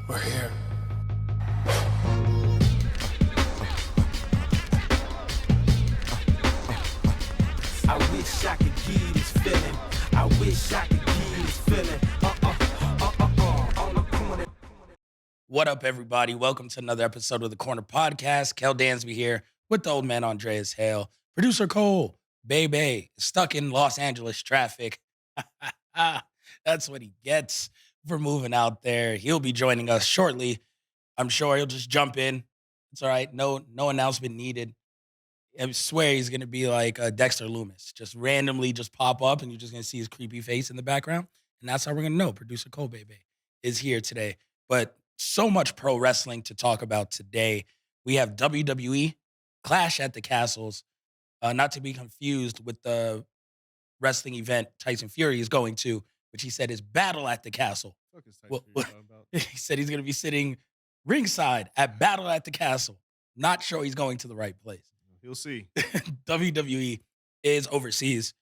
We're here. I wish I could give this feeling. I wish I could give this feeling. On the corner. What up, everybody? Welcome to another episode of the Corner Podcast. Kel Dansby here with the old man Andreas Hale. Producer Coale, baby, stuck in Los Angeles traffic. That's what he gets for moving out there. He'll be joining us shortly. I'm sure he'll just jump in. It's all right. No announcement needed. I swear he's gonna be like Dexter Loomis, just randomly just pop up, and you're just gonna see his creepy face in the background, and that's how we're gonna know Producer Cole Bebe is here today. But so much pro wrestling to talk about today. We have WWE Clash at the Castles, not to be confused with the wrestling event Tyson Fury is going to, which he said is Battle at the Castle. Fuck is Tyson Well, Fury talking about? he said he's gonna be sitting ringside at Battle at the Castle. Not sure he's going to the right place. You'll see. WWE is overseas.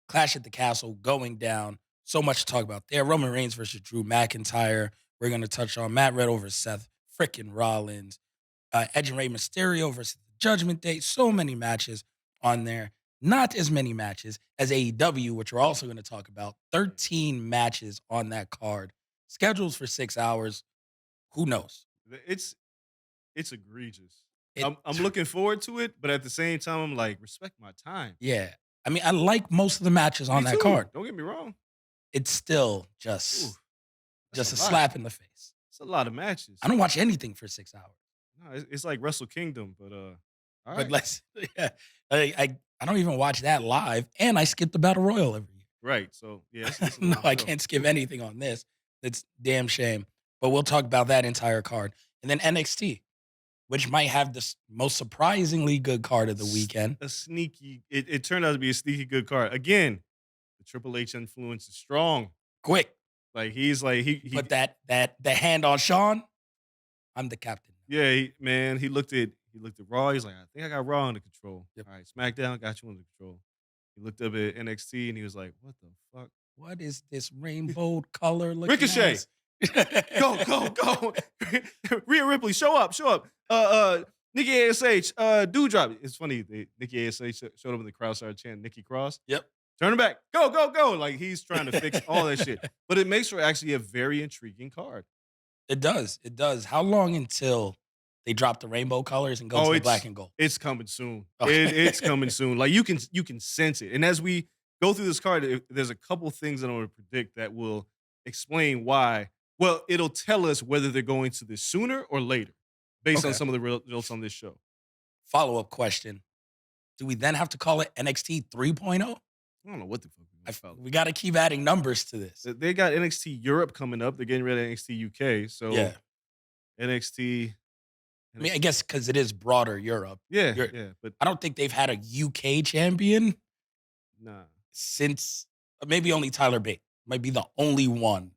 Clash at the Castle going down. So much to talk about there. Roman Reigns versus Drew McIntyre. We're going to touch on Matt Riddle versus Seth frickin' Rollins. Edge and Rey Mysterio versus the Judgment Day. So many matches on there. Not as many matches as AEW, which we're also going to talk about. 13 matches on that card. Schedules for 6 hours. Who knows? It's egregious. I'm looking forward to it, but at the same time, I'm like, respect my time. Yeah. I mean, I like most of the matches on Me that too. card. Don't get me wrong. It's still just That's a a lot. slap in the face. It's a lot of matches. I don't watch anything for 6 hours. No, it's like Wrestle Kingdom, but all But right. let's, yeah, I don't even watch that live, and I skip the Battle Royal every year. Right. So yeah, it's a No, long I show. can't skip anything on this. It's damn shame. But we'll talk about that entire card. And then NXT, which might have the most surprisingly good card of the weekend. A sneaky. It turned out to be a sneaky good card. Again, the Triple H influence is strong. Quick, Like he's like he put the hand on Sean. I'm the captain. Yeah, he looked at Raw. He's like, I think I got Raw under control. Yep. All right, SmackDown got you under control. He looked up at NXT and he was like, what the fuck? What is this rainbow color looking Ricochet. ass? Go. Rhea Ripley, show up. Nikki ASH, Dewdrop. It's funny, Nikki ASH showed up in the crowd, started chanting Nikki Cross. Yep. Turn him back. Go. Like he's trying to fix all that shit. But it makes for actually a very intriguing card. It does. How long until they drop the rainbow colors and go to the black and gold? It's coming soon. Okay. It's coming soon. Like you can sense it. And as we go through this card, there's a couple things that I want to predict that will explain why. Well, it'll tell us whether they're going to this sooner or later, based on Okay. some of the results on this show. Follow-up question. Do we then have to call it NXT 3.0? I don't know what the fuck we call it. We got to keep adding numbers to this. They got NXT Europe coming up. They're getting rid of NXT UK. So Yeah. NXT. I mean, I guess because it is broader Europe. Yeah, but I don't think they've had a UK champion nah. since maybe only Tyler Bate. Might be the only one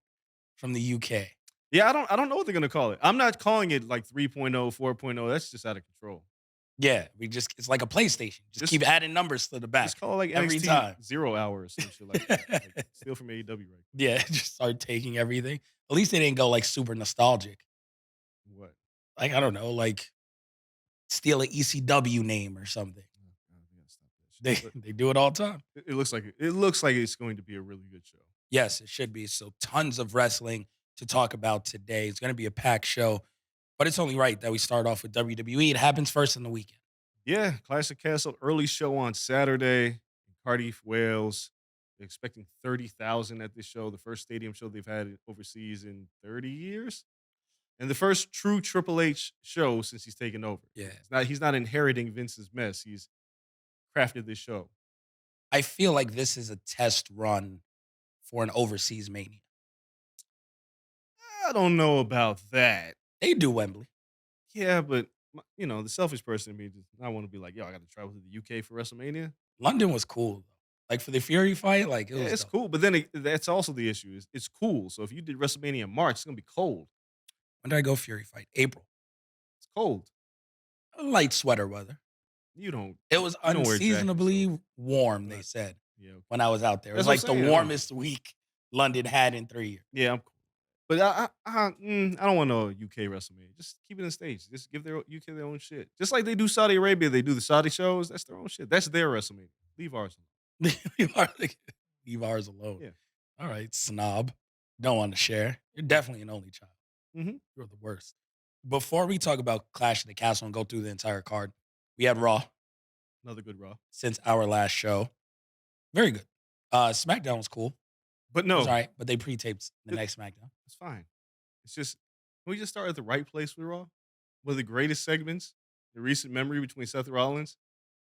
from the UK. Yeah, I don't know what they're gonna call it. I'm not calling it like 3.0, 4.0. That's just out of control. Yeah, it's like a PlayStation. Just keep adding numbers to the back. Just call it like every NXT time. 0 hours and shit like that. Like, steal from AEW right Yeah, just start taking everything. At least they didn't go like super nostalgic. What? Like, I don't know, like steal an ECW name or something. They do it all the time. It looks like it's going to be a really good show. Yes, it should be. So tons of wrestling to talk about today. It's going to be a packed show, but it's only right that we start off with WWE. It happens first in the weekend. Yeah, Classic Castle early show on Saturday in Cardiff, Wales. They're expecting 30,000 at this show, the first stadium show they've had overseas in 30 years. And the first true Triple H show since he's taken over. Yeah. He's not inheriting Vince's mess. He's crafted this show. I feel like this is a test run for an overseas Mania. I don't know about that. They do Wembley. Yeah, but the selfish person in me does not want to be like, yo, I got to travel to the UK for WrestleMania. London was cool, though. Like for the Fury fight, like it was it's dope. cool. But then that's also the issue. It's cool. So if you did WrestleMania in March, it's gonna be cold. When did I go Fury fight? April. It's cold. Light sweater weather. You don't. It was you don't wear jackets, unseasonably so. warm, they said, Yeah. Okay. when I was out there. It was That's what like I'm the saying, warmest week London had in 3 years. Yeah, I'm cool. But I don't want no UK WrestleMania. Just keep it in states. Just give their UK their own shit. Just like they do Saudi Arabia, they do the Saudi shows. That's their own shit. That's their WrestleMania. Leave ours leave, ours, leave ours alone. alone. All right, snob. Don't want to share. You're definitely an only child. Yeah. Mm-hmm. You're the worst. Before we talk about Clash of the Castle and go through the entire card, we had Raw Another good Raw. since our last show. Very good. SmackDown was cool. But It no, was all right, but they pre-taped the It- next SmackDown. it's fine. It's just, can we just start at the right place with Raw? One of the greatest segments in recent memory between Seth Rollins.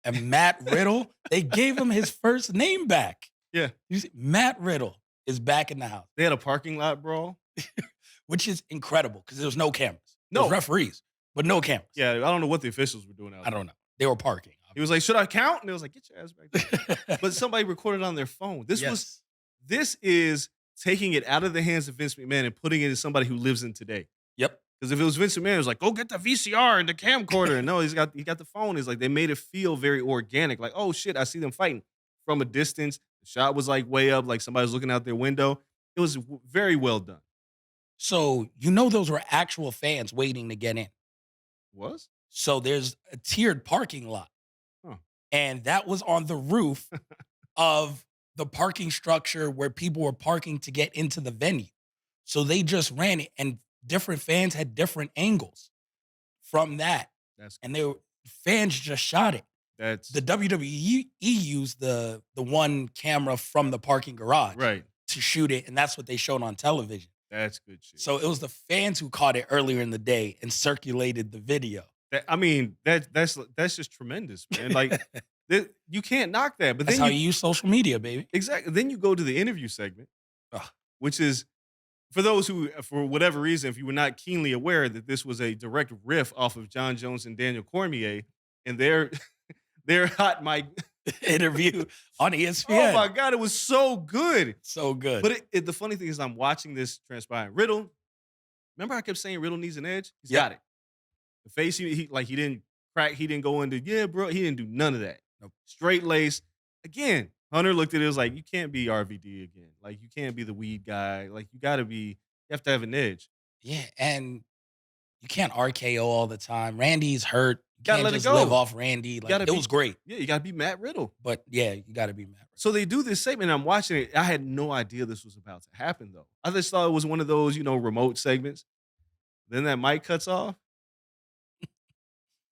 And Matt Riddle, they gave him his first name back. Yeah. You see, Matt Riddle is back in the house, They had a parking lot brawl. which is incredible because there was no cameras. There No. was referees, but no cameras. Yeah, I don't know what the officials were doing out I there. don't know. They were parking. He was like, should I count? And it was like, get your ass back there. But somebody recorded on their phone. This is taking it out of the hands of Vince McMahon and putting it in somebody who lives in today. Yep. Because if it was Vince McMahon, it was like, go get the VCR and the camcorder. And no, he got the phone. It's like they made it feel very organic. Like, oh shit, I see them fighting from a distance. The shot was like way up, like somebody was looking out their window. It was very well done. So those were actual fans waiting to get in. Was? So there's a tiered parking lot. Huh. And that was on the roof of the parking structure where people were parking to get into the venue. So they just ran it, and different fans had different angles from that. And fans just shot it. That's The WWE used the one camera from the parking garage right. to shoot it, and that's what they showed on television. That's good shit. So it was the fans who caught it earlier in the day and circulated the video. That's just tremendous, man. Like you can't knock that. But That's then how you use social media, baby. exactly. Then you go to the interview segment, Ugh. which is for those who, for whatever reason, if you were not keenly aware that this was a direct riff off of John Jones and Daniel Cormier and their hot mic Interview on ESPN. Oh my God, it was so good. So good. But the funny thing is, I'm watching this transpire. Riddle, remember I kept saying Riddle needs an edge? He's got it. The face, he didn't crack, he didn't go into, yeah, bro, he didn't do none of that. Nope. Straight lace. Again, Hunter looked at it, was like, you can't be RVD again. Like, you can't be the weed guy. Like, you have to have an edge. Yeah, and you can't RKO all the time. Randy's hurt. You Gotta can't let it just go. live off Randy. Like, it was great. Yeah, you gotta be Matt Riddle. But yeah, you gotta be Matt Riddle. So they do this segment, and I'm watching it. I had no idea this was about to happen, though. I just thought it was one of those, remote segments. Then that mic cuts off.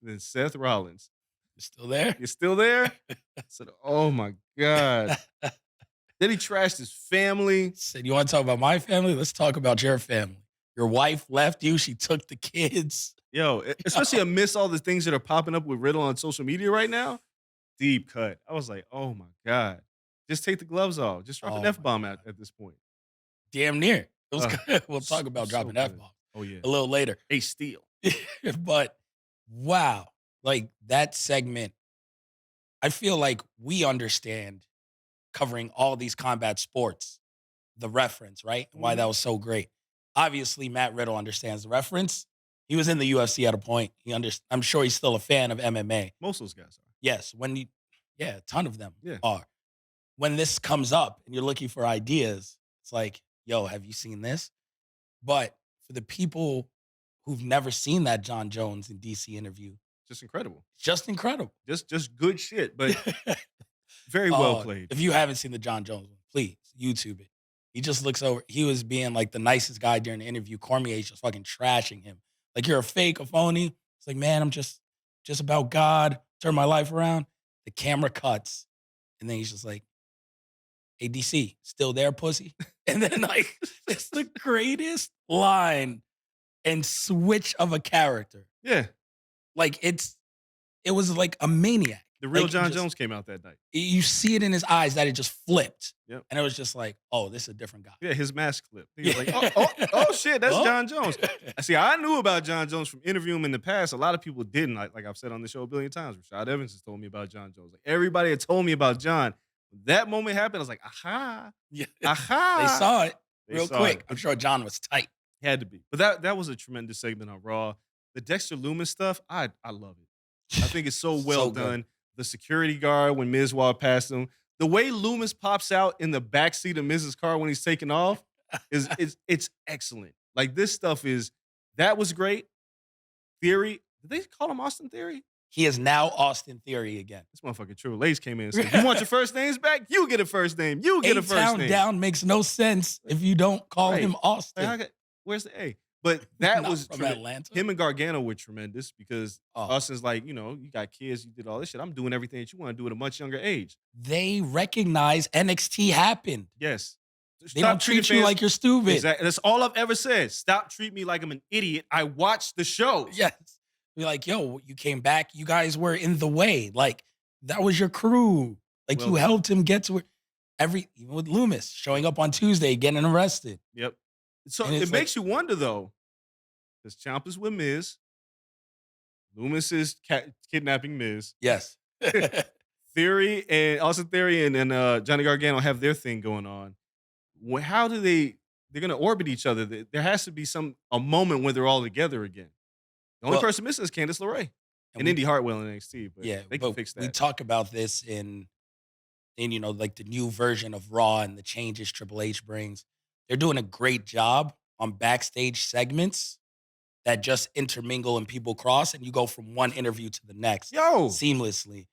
Then Seth Rollins. You still there? You're still there? I said, oh my God. Then he trashed his family. Said, you want to talk about my family? Let's talk about your family. Your wife left you. She took the kids. Yo, especially amidst all the things that are popping up with Riddle on social media right now. Deep cut. I was like, oh my God. Just take the gloves off. Just drop an F-bomb at this point. Damn near. It was good. We'll talk about so dropping good. F-bombs Oh, yeah. a little later. A steal. But wow. Like that segment, I feel like we understand covering all these combat sports, the reference, right? And why that was so great. Obviously, Matt Riddle understands the reference. He was in the UFC at a point. I'm sure he's still a fan of MMA. Most of those guys are. Yes, a ton of them Yeah. are. When this comes up and you're looking for ideas, it's like, yo, have you seen this? But for the people who've never seen that John Jones and DC interview, Just incredible. just incredible. Just good shit, but very well played. If you haven't seen the John Jones one, please YouTube it. He just looks over. He was being like the nicest guy during the interview. Cormier's just fucking trashing him. Like, you're a fake, a phony. It's like, man, I'm just about God. Turn my life around. The camera cuts. And then he's just like, hey, DC, still there, pussy? And then, like, it's the greatest line and switch of a character. Yeah. Like, it was like a maniac. The real Like, John Jones came out that night. You see it in his eyes that it just flipped. Yep. And it was just like, oh, this is a different guy. Yeah, his mask flipped. He was like, oh shit, that's Oh. John Jones. See, I knew about John Jones from interviewing him in the past. A lot of people didn't. Like I've said on the show a billion times. Rashad Evans has told me about John Jones. Like, everybody had told me about John. When that moment happened, I was like, aha. Yeah. Aha. They saw it They real saw quick. it. I'm sure John was tight. Had to be. But that was a tremendous segment on Raw. The Dexter Loomis stuff, I love it. I think it's so well So good. done. The security guard when Miz walked past him. The way Loomis pops out in the backseat of Miz's car when he's taking off. It's excellent. Like this stuff is that was great. Theory. Did they call him Austin Theory? He is now Austin Theory again. This motherfucker Triple H came in and said, "You want your first names back? You get a first name. You get a first A-Town name." down makes no sense if you don't call Right. him Like, Austin. where's the A? But that Not was from Atlanta. him and Gargano were tremendous because Oh, Austin's like, you got kids, you did all this shit. I'm doing everything that you want to do at a much younger age. they recognize NXT happened. Yes. They don't treat you like you're stupid. Exactly. That's all I've ever said. Stop treating me like I'm an idiot. I watched the show. Yes. Be like, yo, you came back. You guys were in the way. Like, that was your crew. Like, you Well, helped him get to it. Even with Loomis showing up on Tuesday, getting arrested. yep. So And it it's makes you wonder though, because Ciampa's with Miz, Loomis is kidnapping Miz. Yes. Theory and Austin Theory and Johnny Gargano have their thing going on. How do they're gonna orbit each other? There has to be a moment when they're all together again. The only Well, person missing is Candice LeRae and we, Indy Hartwell in NXT, but yeah, they can but fix we that. talk about this in like the new version of Raw and the changes Triple H brings. They're doing a great job on backstage segments that just intermingle and people cross, and you go from one interview to the next Yo, seamlessly.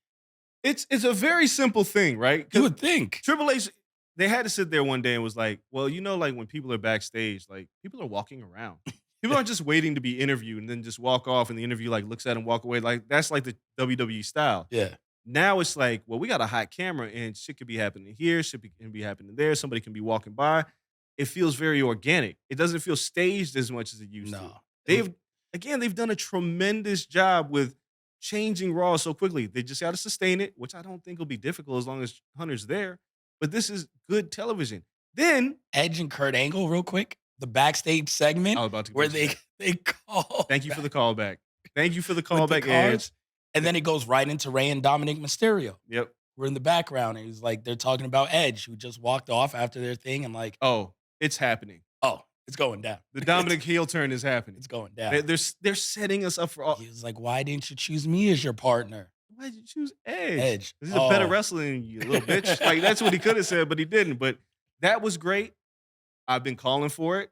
it's a very simple thing, right? You would think. Triple H, they had to sit there one day and was like, well, like when people are backstage, like people are walking around. People aren't just waiting to be interviewed and then just walk off and the interview like looks at them walk away. Like that's like the WWE style. Yeah. Now it's like, well, we got a hot camera and shit could be happening here, can be happening there. Somebody can be walking by. It feels very organic. It doesn't feel staged as much as it used to. No. They've done a tremendous job with changing Raw so quickly. They just got to sustain it, which I don't think will be difficult as long as Hunter's there. But this is good television. Then Edge and Kurt Angle, real quick, the backstage segment I was about to where get to they call. thank you for the callback. Thank you for the with the callback, cards, Edge. and then it goes right into Rey and Dominic Mysterio. Yep. We're in the background, and he's like, they're talking about Edge, who just walked off after their thing, and like, Oh, it's happening. oh, it's going down. The Dominic heel turn is happening. It's going down. They're setting us up for all. He was like, why didn't you choose me as your partner? Why did you choose Edge? Edge. He's a better Oh. wrestler than you, little bitch. Like that's what he could have said, but he didn't. But that was great. I've been calling for it.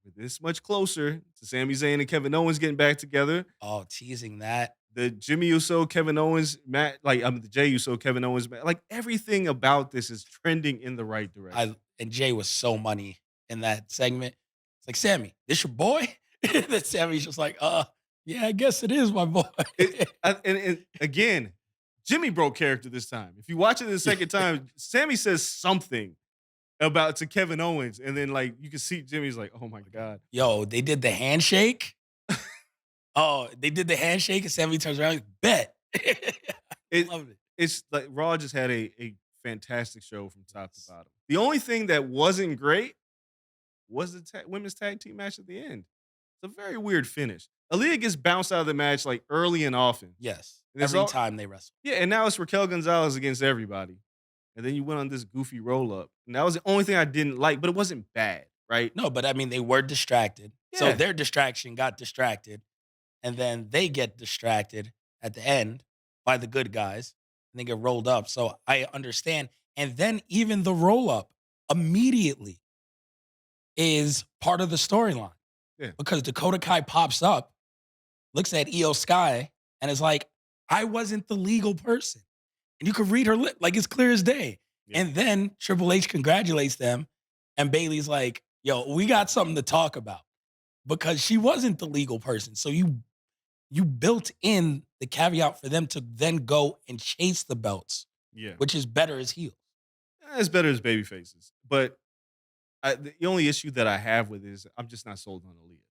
We're this much closer to Sami Zayn and Kevin Owens getting back together. Oh, teasing that. The Jimmy Uso, Kevin Owens match, the Jey Uso, Kevin Owens match. Like everything about this is trending in the right direction. And Jay was so money in that segment. It's like, Sammy, this your boy? Then Sammy's just like, yeah, I guess it is my boy. And again, Jimmy broke character this time. If you watch it the second time, Sammy says something to Kevin Owens, and then like you can see Jimmy's like, "Oh my god!" Yo, they did the handshake. They did the handshake, and Sammy turns around, like, bet. I loved it. It's like Raw just had a fantastic show from top to bottom. The only thing that wasn't great was the women's tag team match at the end. It's a very weird finish. Aaliyah gets bounced out of the match like early and often. Yes, And it's every all- time they wrestle. Yeah, and now it's Raquel Gonzalez against everybody. And then you went on this goofy roll up. And that was the only thing I didn't like, but it wasn't bad, right? No, but I mean, they were distracted. So Yeah. their distraction got distracted. And then they get distracted at the end by the good guys. And they get rolled up. So I understand. And then even the roll up immediately is part of the storyline. Yeah. Because Dakota Kai pops up, looks at Io Sky, and is like, I wasn't the legal person. And you could read her lip, like it's clear as day. Yeah. And then Triple H congratulates them. And Bailey's like, yo, we got something to talk about. Because she wasn't the legal person. So you built in the caveat for them to then go and chase the belts, Yeah. which is better as heels. It's better as baby faces. But the only issue that I have with it is I'm just not sold on Aaliyah.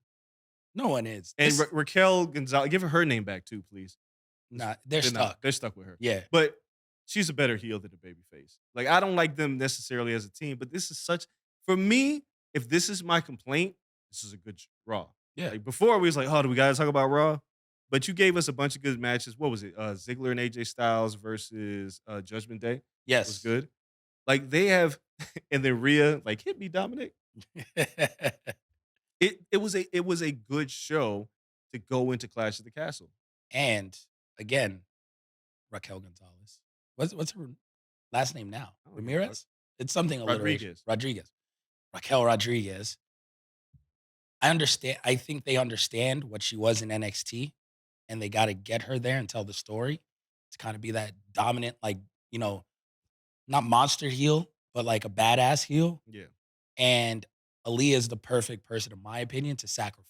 No one is. And This- Raquel Gonzalez, give her name back too, please. they're They're stuck. not. They're stuck with her. Yeah. But she's a better heel than a baby face. Like, I don't like them necessarily as a team, but this is for me, if this is my complaint, this is a good Raw. Yeah. Like before, we was like, oh, do we got to talk about Raw? But you gave us a bunch of good matches. What was it? Ziggler and AJ Styles versus Judgment Day. Yes. Was good. Like they have, and then Rhea, like, hit me, Dominic. It was a good show to go into Clash of the Castle. And again, Raquel Gonzalez. What's her last name now? I don't give a fuck. Ramirez? It's something alliteration. Rodriguez. Raquel Rodriguez. I understand. I think they understand what she was in NXT, and they got to get her there and tell the story to kind of be that dominant, like, you know, not monster heel, but like a badass heel. Yeah. And Aaliyah is the perfect person, in my opinion, to sacrifice.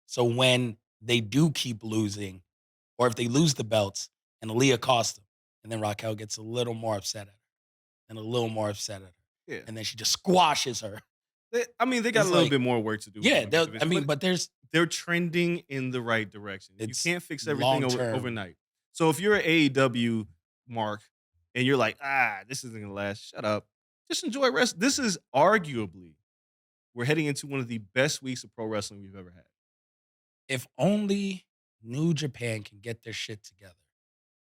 So when they do keep losing, or if they lose the belts and Aaliyah costs them, and then Raquel gets a little more upset at her and a little more upset at her, Yeah. and then she just squashes her. I mean, they got a It's little like, bit more work to do with the yeah, women's division, but there's they're trending in the right direction. You it's can't fix everything long term. overnight. So if you're an AEW mark and you're like, this isn't gonna last, shut up. Just enjoy rest. This is arguably we're heading into one of the best weeks of pro wrestling we've ever had. If only New Japan can get their shit together,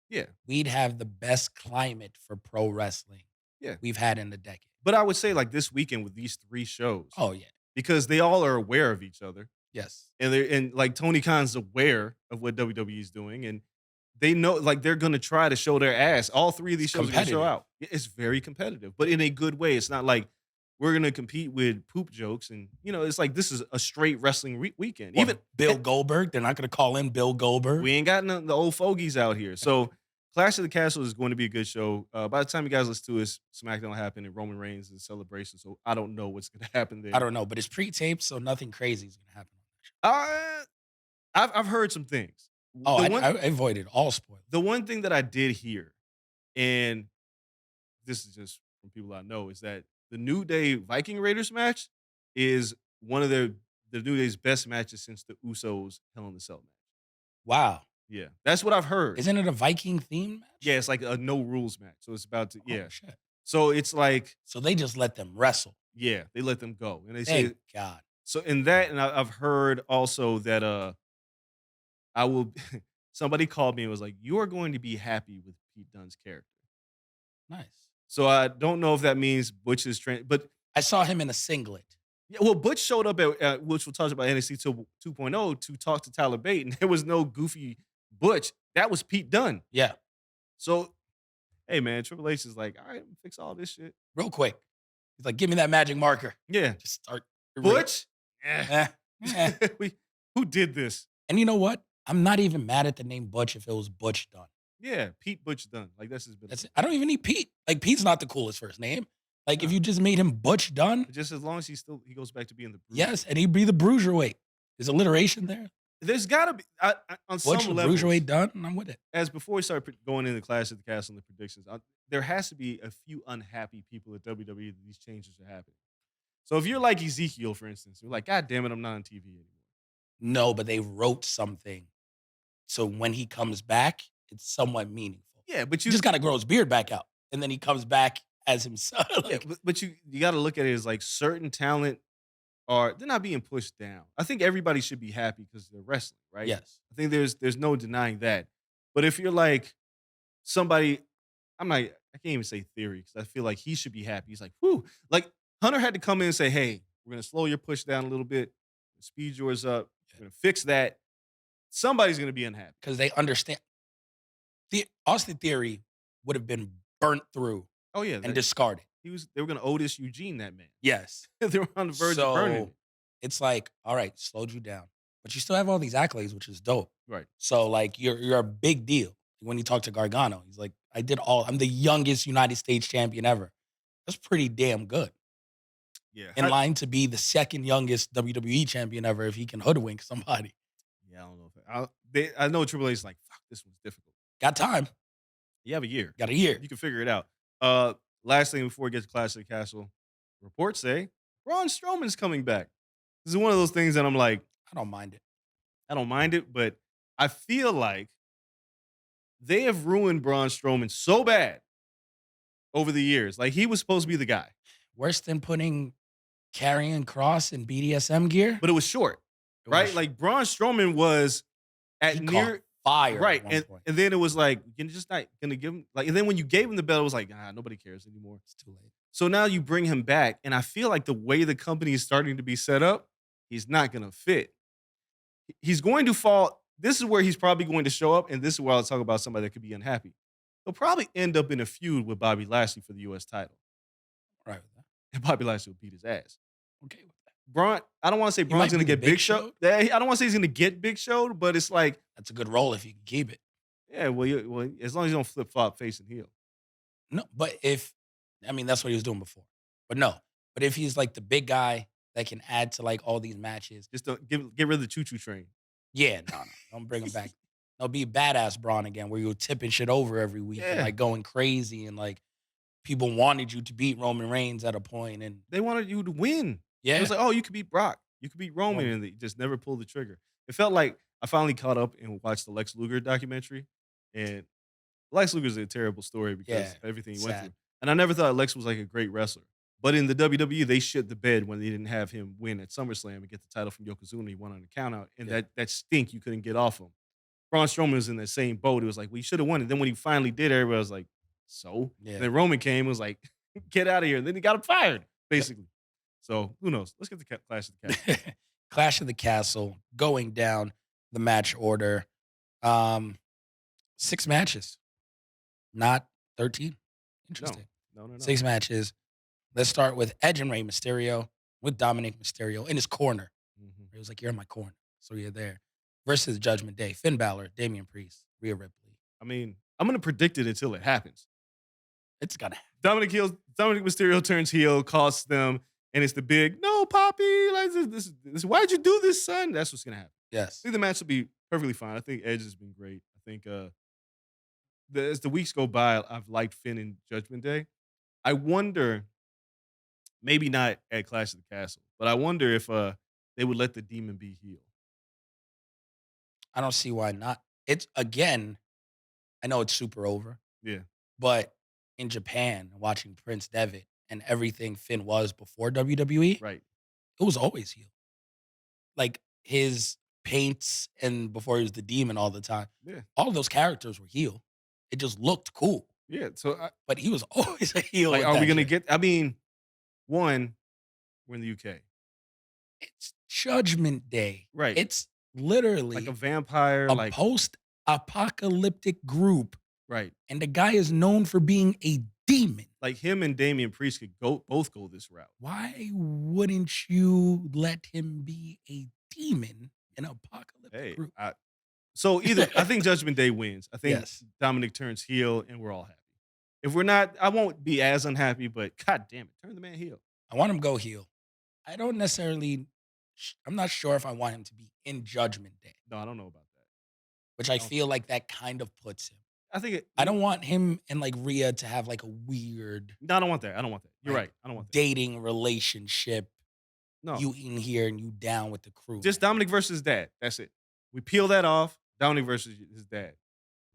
Yeah, we'd have the best climate for pro wrestling yeah. we've had in a decade. But I would say like this weekend with these 3 shows, Oh yeah, because they all are aware of each other. yes, And like Tony Khan's aware of what WWE is doing, and they know like they're gonna try to show their ass. All 3 of these It's shows are gonna show competitive. out. It's very competitive, but in a good way. It's not like we're gonna compete with poop jokes, and it's like this is a straight wrestling weekend. Or Even Bill Goldberg, they're not going to call in Bill Goldberg. we ain't got none of the old fogies out here. So Clash of the Castle is going to be a good show. By the time you guys listen to it, SmackDown will happen and Roman Reigns is celebration. So I don't know what's gonna happen there. I don't know, but it's pre-taped, so nothing crazy is going to happen. Uh, I've heard some things. Oh, The I, one- I avoided all spoilers. The one thing that I did hear, and this is just from people I know, is that the New Day Viking Raiders match is one of the New Day's best matches since the Usos Hell in the Cell match. Wow, Yeah, that's what I've heard. isn't it a Viking theme match? Yeah, it's like a no rules match. So it's about to Oh, shit. So it's like So they just let them wrestle. they let them go, and they say Thank God. so. In that, and I've heard also that I will. Somebody called me and was like, "You are going to be happy with Pete Dunne's character." Nice. So I don't know if that means Butch is but I saw him in a singlet. yeah, well, Butch showed up at which we'll talk about NXT 2.0 to talk to Tyler Bate, and there was no goofy Butch. That was Pete Dunne. Yeah, So, hey man, Triple H is like, all right, fix all this shit. real quick. He's like, give me that magic marker. Yeah, Just start. Butch. Eh, eh. Who did this? And you know what? I'm not even mad at the name Butch if it was Butch Dunn. Yeah, Pete Butch Dunne. Like that's his. That's it. I don't even need Pete. Like Pete's not the coolest first name. Like if you just made him Butch Dunn, Just as long as he goes back to being the Bruiser. yes, and he'd be the Bruiserweight. There's alliteration there. There's got to be on Butch some the levels. Bruiserweight Dunn, and I'm with it. As before we start going into Clash of the Castle and the predictions, there has to be a few unhappy people at WWE that these changes are happening. So if you're like Ezekiel, for instance, you're like, God damn it, I'm not on TV anymore. No, but they wrote something. So when he comes back, it's somewhat meaningful. Yeah, but He just got to grow his beard back out. And then he comes back as himself. yeah, but you got to look at it as like certain talent they're not being pushed down. I think everybody should be happy because they're wrestling, right? Yes. I think there's no denying that. But if you're like somebody, I can't even say theory because I feel like he should be happy. He's like, whew. Like Hunter had to come in and say, hey, we're gonna slow your push down a little bit, speed yours up, we're gonna fix that. Somebody's gonna be unhappy. Because they understand. The Austin Theory would have been burnt through Oh yeah, and discarded. they were gonna Otis Eugene that man. Yes. They were on the verge of burning So it. it's like, all right, slowed you down. But you still have all these accolades, which is dope. Right. So like you're a big deal. When you talk to Gargano, he's like, I'm the youngest United States champion ever. That's pretty damn good. Yeah. In line to be the second youngest WWE champion ever if he can hoodwink somebody. Yeah, I don't know I know Triple H is like, fuck, this one's difficult. Got time. You have a year. Got a year. You can figure it out. Last thing before we get to Clash of the Castle, reports say Braun Strowman's coming back. This is one of those things that I'm like, I don't mind it. I don't mind it, but I feel like they have ruined Braun Strowman so bad over the years. Like he was supposed to be the guy, Worse than putting Karrion Cross in BDSM gear. but it was short, It right? was- Like Braun Strowman was at he near caught fire. right, At one and point. then it was like you're just not gonna give him like. And then when you gave him the belt, it was like nobody cares anymore. It's too late. So now you bring him back, and I feel like the way the company is starting to be set up, he's not gonna fit. He's going to fall. This is where he's probably going to show up, and this is where I'll talk about somebody that could be unhappy. He'll probably end up in a feud with Bobby Lashley for the U.S. title. Right with that. and Bobby Lashley will beat his ass. Okay with that. Braun, I don't want to say He Braun's might gonna be the get Big Big Show. Show. I don't want to say he's gonna get Big Show, but it's like, That's a good role if you can keep it. yeah, well, as long as you don't flip flop face and heel. No, but that's what he was doing before. But no, but if he's like the big guy that can add to like all these matches, Just don't get rid of the choo choo train. yeah, no, don't bring him back. They'll be badass Braun again, where you're tipping shit over every week and Yeah. like going crazy and like people wanted you to beat Roman Reigns at a point, and They wanted you to win. It yeah, was like, oh, you could beat Brock, you could beat Roman, Roman. and they just never pulled the trigger. It felt like I finally caught up and watched the Lex Luger documentary, and Lex Luger's a terrible story because Yeah, of everything he it's went sad. through. And I never thought Lex was like a great wrestler. But in the WWE, they shit the bed when they didn't have him win at SummerSlam and get the title from Yokozuna. He won on a countout, and Yeah. that stink you couldn't get off him. Braun Strowman was in that same boat. It was like, well, you should have won it. Then when he finally did, everybody was like, so? Yeah. And then Roman came and was like, get out of here. And then he got him fired, Yep. basically. So who knows? Let's get the Clash of the Castle. Clash of the Castle going down the match order. 6 matches, not 13. Interesting. No. 6 matches. Let's start with Edge and Rey Mysterio with Dominic Mysterio in his corner. Mhm. He was like, "You're in my corner, so you're there." Versus Judgment Day, Finn Balor, Damian Priest, Rhea Ripley. I mean, I'm going to predict it until it happens. It's gonna happen. Dominic Mysterio turns heel, costs them, and it's the big, no, Poppy, like this, why'd you do this, son? That's what's going to happen. I Yes. think the match will be perfectly fine. I think Edge has been great. I think as the weeks go by, I've liked Finn and Judgment Day. I wonder, maybe not at Clash of the Castle, but I wonder if they would let the Demon be heel. I don't see why not. It's again, I know it's super over, Yeah, but in Japan, watching Prince Devitt and everything Finn was before WWE, right. it was always heel. Like his paints and before he was the demon all the time, Yeah, all of those characters were heel. It just looked cool, yeah. So, but he was always a heel. like, with are that we going to shit. get? I mean, one, we're in the UK, It's Judgment Day. right? It's literally Like a vampire, a like post-apocalyptic group, right. and the guy is known for being a demon. Like him and Damian Priest could both go this route. Why wouldn't you let him be a demon in an apocalyptic Hey, group? so either I think Judgment Day wins. I think Yes. Dominic turns heel, and we're all happy. If we're not, I won't be as unhappy. But god damn it, turn the man heel. I want him to go heel. I don't necessarily. I'm not sure if I want him to be in Judgment Day, No, I don't know about that. which I don't- feel like that kind of puts him. I think I don't want him and like Rhea to have like a weird No, I don't want that. I don't want that. You're like, right. I don't want that. dating relationship. No, You in here and you down with the crew. just Dominic versus his dad. That's it. We peel that off. Dominic versus his dad,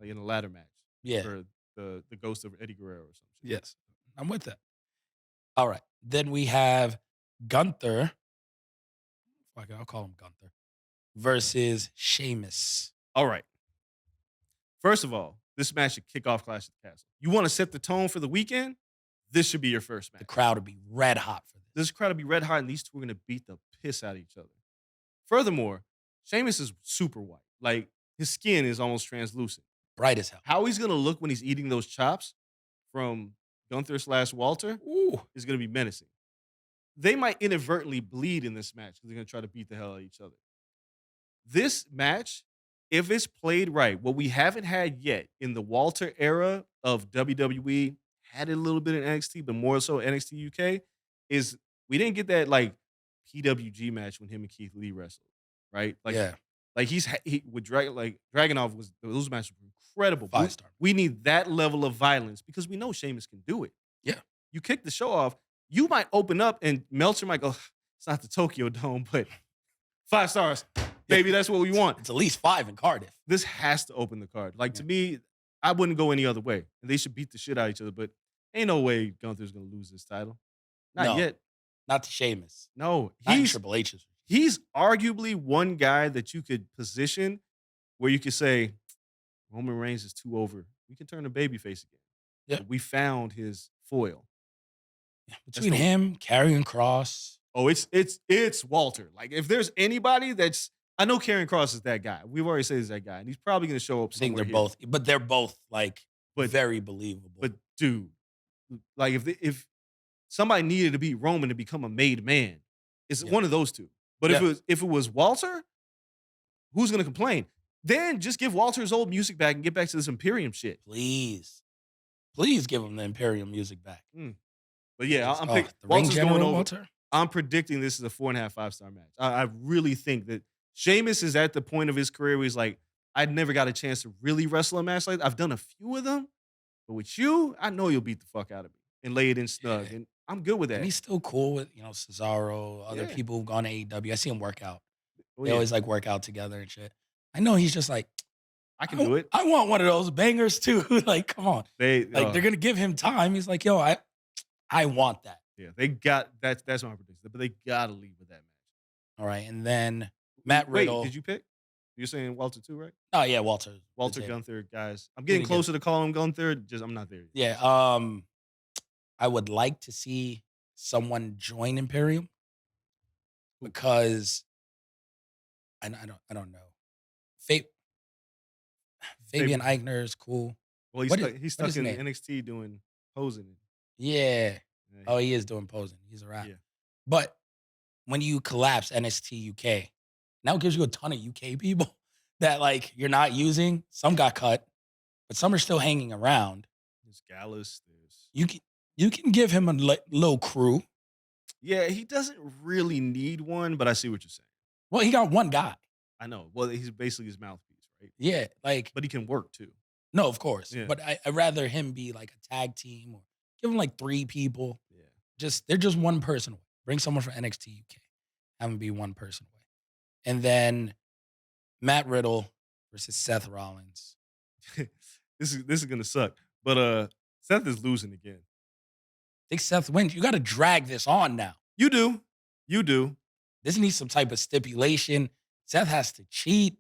like in a ladder match. Yeah. For the ghost of Eddie Guerrero or something. Yes. I'm with that. All right. Then we have Gunther. Fuck it, I'll call him Gunther. Versus Sheamus. All right. First of all, this match should kick off Clash of the Castle. You want to set the tone for the weekend? This should be your first match. The crowd would be red hot for this. This crowd will be red hot, and these two are going to beat the piss out of each other. Furthermore, Sheamus is super white. Like, his skin is almost translucent. Bright as hell. How he's going to look when he's eating those chops from Gunther/Walter Ooh. is going to be menacing. They might inadvertently bleed in this match because they're going to try to beat the hell out of each other. This match, if it's played right, what we haven't had yet in the Walter era of WWE, had it a little bit in NXT, but more so NXT UK, is we didn't get that like PWG match when him and Keith Lee wrestled, right? Like, yeah. like he with Dragunov was those matches were incredible. 5-star. We need that level of violence because we know Sheamus can do it. Yeah. You kick the show off, you might open up and Meltzer might go, it's not the Tokyo Dome, but 5 stars. Baby, that's what we want. It's at least 5 in Cardiff. This has to open the card. Like, to me, I wouldn't go any other way. And they should beat the shit out of each other, but ain't no way Gunther's going to lose this title. Not No. yet. Not to Sheamus. No. Not in Triple H's. He's arguably one guy that you could position where you could say, Roman Reigns is too over. We can turn a babyface again. Yeah. But we found his foil. Between him, Karrion Cross. Oh, it's Walter. Like, if there's anybody that's, I know Karrion Cross is that guy. We've already said he's that guy, and he's probably going to show up I think somewhere they're here. both, but they're both like But- very believable. But dude, like if somebody needed to beat Roman to become a made man. It's Yeah. one of those two. But Yeah. if it was Walter, who's gonna complain? Then just give Walter his old music back and get back to this Imperium shit. Please. Please give him the Imperium music back. But yeah, Please. I'm Oh, pick, the Ring Walter's going General over. Walter? I'm predicting this is a 4.5, 5-star match. I really think that Sheamus is at the point of his career where he's like, I never got a chance to really wrestle a match like that. I've done a few of them, but with you, I know you'll beat the fuck out of me and lay it in snug. Yeah. And I'm good with And that. he's still cool with, Cesaro, other Yeah. people who've gone to AEW. I see him work out. Oh, They yeah. always like work out together and shit. I know he's just like, I can do it. I want one of those bangers too. Like, come on. They Like, they're gonna give him time. He's like, yo, I want that. yeah, they got that's my prediction. But they gotta leave with that match. All right. And then Matt Riddle. Wait, did you pick? You're saying Walter too, right? Oh yeah, Walter. Walter is it. Gunther, guys. I'm getting Gonna get- closer to calling him Gunther. Just I'm not there yet. Yeah. I would like to see someone join Imperium because I don't know. Fabian Eichner is cool. Well, he's What stuck, is- he's what stuck is in his name? NXT doing posing. Yeah. Yeah, Oh, he is doing posing. He's a rap. Yeah. But when you collapse NXT UK, now it gives you a ton of UK people that like you're not using. Some got cut, but some are still hanging around. There's Gallus. There's You can give him a little crew. yeah, he doesn't really need one, but I see what you're saying. Well, he got one guy. I know. Well, he's basically his mouthpiece, right? Yeah, like But he can work too. no, of course. Yeah. But I'd rather him be like a tag team or give him like 3 people. Yeah. They're just one person away. Bring someone from NXT UK. Have him be one person away. And then Matt Riddle versus Seth Rollins. this is gonna suck. But Seth is losing again. I think Seth wins. You got to drag this on now. You do. You do. This needs some type of stipulation. Seth has to cheat.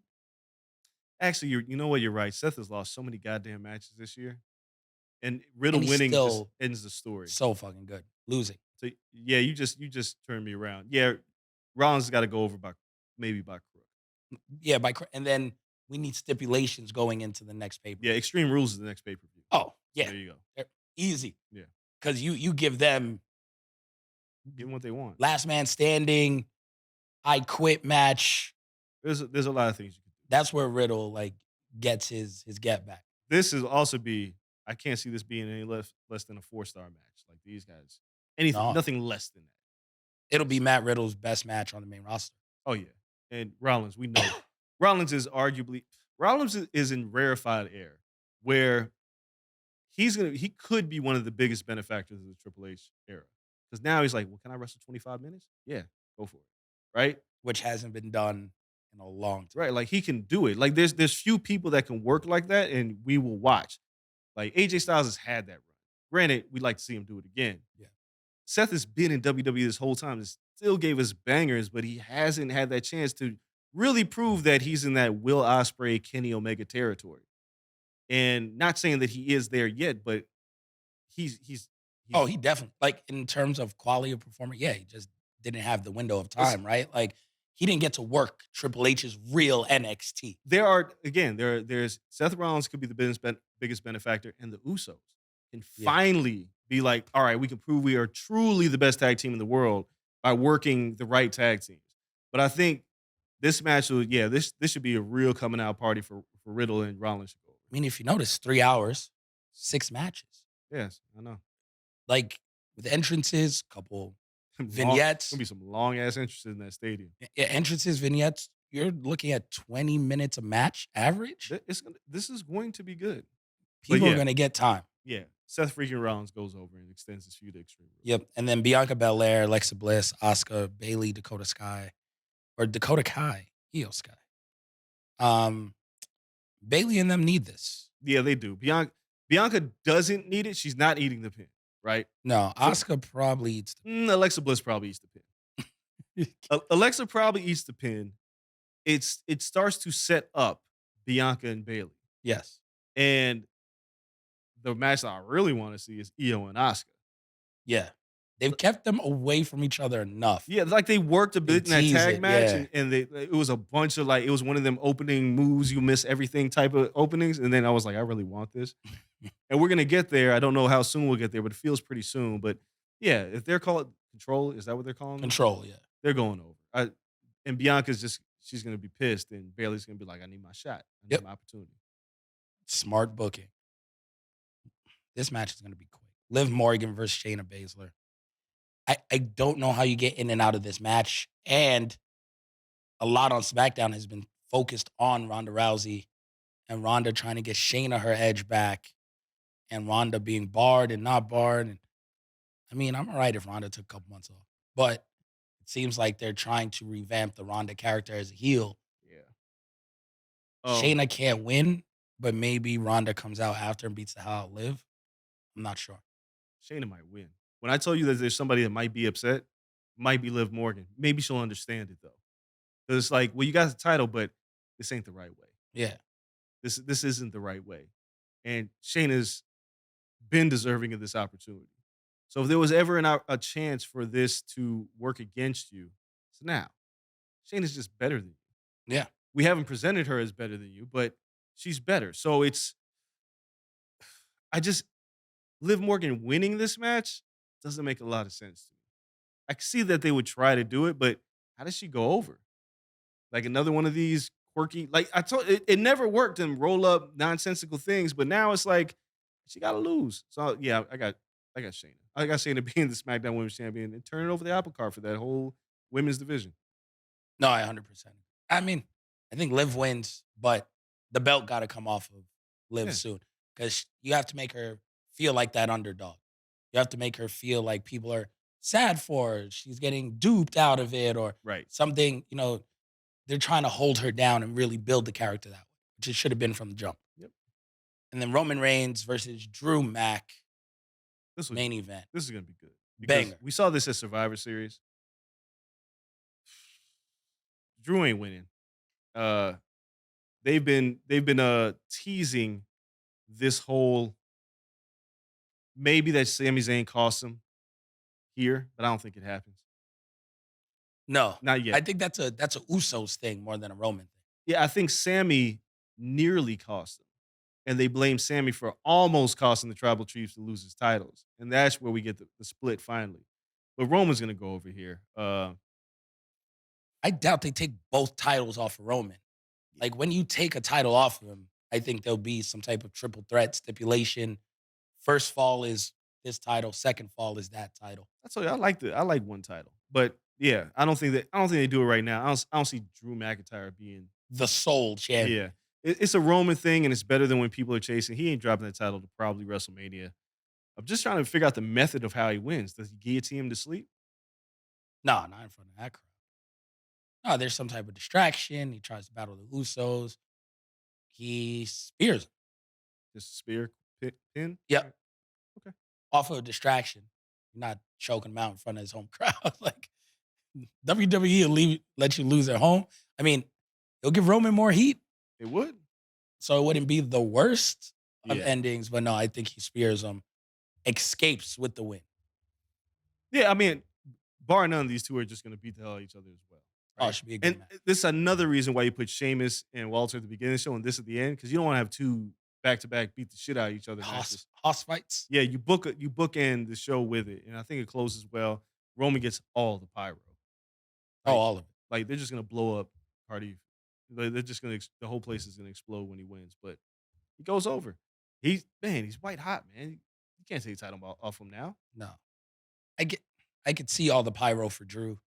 Actually, you know what? You're right. Seth has lost so many goddamn matches this year, and Riddle And he's winning just still ends the story. So fucking good. Losing. So yeah, you just turned me around. Yeah, Rollins got to go over by Crook. Yeah, and then we need stipulations going into the next paper. Yeah, Extreme Rules is the next pay per view. Oh, yeah. There you go. They're easy. Yeah. Because you give them Give them what they want. last man standing, I quit match. There's a lot of things you can do. That's where Riddle like gets his get back. This is also I can't see this being any less than a 4-star match. Like these guys, No. nothing less than that. It'll be Matt Riddle's best match on the main roster. Oh yeah, and Rollins, we know Rollins is in rarefied air where he could be one of the biggest benefactors of the Triple H era because now he's like, well, can I wrestle 25 minutes? Yeah, go for it, right? Which hasn't been done in a long time. Right, like he can do it. Like there's few people that can work like that, and we will watch. Like AJ Styles has had that run. Granted, we'd like to see him do it again. Yeah. Seth has been in WWE this whole time and still gave us bangers, but he hasn't had that chance to really prove that he's in that Will Ospreay, Kenny Omega territory. And not saying that he is there yet, but he's Oh, he definitely like in terms of quality of performer. Yeah, he just didn't have the window of time, right? Like he didn't get to work Triple H's real NXT. There's Seth Rollins could be the biggest benefactor, and the Usos can finally be like, all right, we can prove we are truly the best tag team in the world by working the right tag teams. But I think this match this should be a real coming out party for Riddle and Rollins. I mean, if you notice, 3 hours, 6 matches. Yes, I know. Like with entrances, couple vignettes. Gonna be some long ass entrances in that stadium. Yeah, entrances, vignettes. You're looking at 20 minutes a match average. This is going to be good. People are going to get time. Yeah, Seth freaking Rollins goes over and extends his feud to Extreme Rules. Yep, and then Bianca Belair, Alexa Bliss, Asuka, Bailey, Dakota Kai, Io Sky. Bailey and them need this. Yeah, they do. Bianca doesn't need it. She's not eating the pin, right? No, Asuka probably eats the Alexa Bliss probably eats the pin. Alexa probably eats the pin. It starts to set up Bianca and Bailey. Yes. And the match that I really want to see is Io and Asuka. Yeah. They've kept them away from each other enough. Yeah, like they worked a bit in that tag match, yeah. and it was a bunch of it was one of them opening moves, you miss everything type of openings. And then I was like, I really want this. And we're going to get there. I don't know how soon we'll get there, but it feels pretty soon. But Yeah, if they're called Control, is that what they're calling them? Control, yeah. They're going over. And Bianca's just she's gonna be pissed, and Bailey's gonna be like, "I need my shot. I need Yep. my opportunity." Smart booking. This match is going to be quick. Liv Morgan versus Shayna Baszler. I don't know how you get in and out of this match. And a lot on SmackDown has been focused on Ronda Rousey and Ronda trying to get Shayna her edge back and Ronda being barred and not barred. And I mean, I'm all right if Ronda took a couple months off, but it seems like they're trying to revamp the Ronda character as a heel. Yeah. Shayna can't win, but maybe Ronda comes out after and beats the hell out of Liv. I'm not sure. Shayna might win. When I tell you that there's somebody that might be upset, might be Liv Morgan. Maybe she'll understand it though. 'Cause it's like, well, you got the title, but this ain't the right way. Yeah. This isn't the right way. And Shayna's been deserving of this opportunity. So if there was ever a chance for this to work against you, it's now. Shayna's just better than you. Yeah. We haven't presented her as better than you, but she's better. So I just Liv Morgan winning this match doesn't make a lot of sense to me. I can see that they would try to do it, but how does she go over? Like another one of these quirky, like I told it never worked in roll up nonsensical things, but now it's like she gotta lose. So yeah, I got Shayna. I got Shayna being the SmackDown Women's Champion and turning over the apple cart for that whole women's division. No, I 100%. I mean, I think Liv wins, but the belt got to come off of Liv Yeah, soon because you have to make her feel like that underdog. You have to make her feel like people are sad for her. She's getting duped out of it or right. something, they're trying to hold her down and really build the character that way, which it should have been from the jump. Yep. And then Roman Reigns versus Drew Mack, This was main event. this is gonna be good because Banger. we saw this at Survivor Series. Drew ain't winning. Uh, they've been teasing this whole maybe that Sami Zayn costs him here, but I don't think it happens. No, Not I yet. think that's a Usos thing more than a Roman thing. Yeah, I think Sammy nearly cost him. And they blame Sammy for almost costing the Tribal Chiefs to lose his titles. And that's where we get the split finally. But Roman's gonna go over here. I doubt they take both titles off of Roman. Like when you take a title off of him, I think there'll be some type of triple threat stipulation. First fall is this title, second fall is that title. I told you I like one title. But yeah, I don't think they do it right now. I don't see Drew McIntyre being The sole champion. yeah. It's a Roman thing and it's better than when people are chasing. He ain't dropping that title to probably WrestleMania. I'm just trying to figure out the method of how he wins. Does he guillotine him to sleep? No, not in front of that crowd. No, there's some type of distraction. He tries to battle the Usos. He spears him. Just a spear pin? Yep. Okay. Off of a distraction. You're not choking him out in front of his home crowd. Like WWE will let you lose at home. I mean, it'll give Roman more heat. It would. So it wouldn't be the worst of Yeah. endings, but no, I think he spears him, escapes with the win. Yeah, I mean, bar none, these two are just going to beat the hell out of each other as well. Oh, Right? it should be a good And match. this is another reason why you put Sheamus and Walter at the beginning of the show and this at the end because you don't want to have two back to back beat the shit out of each other matches. Hoss fights. Yeah, you bookend the show with it, and I think it closes well. Roman gets all the pyro. Oh, Like, all of it. like they're just gonna blow up Cardi. They're just gonna the whole place is gonna explode when he wins. But he goes over. He's white hot, man. You can't take the title off him now. No. I could see all the pyro for Drew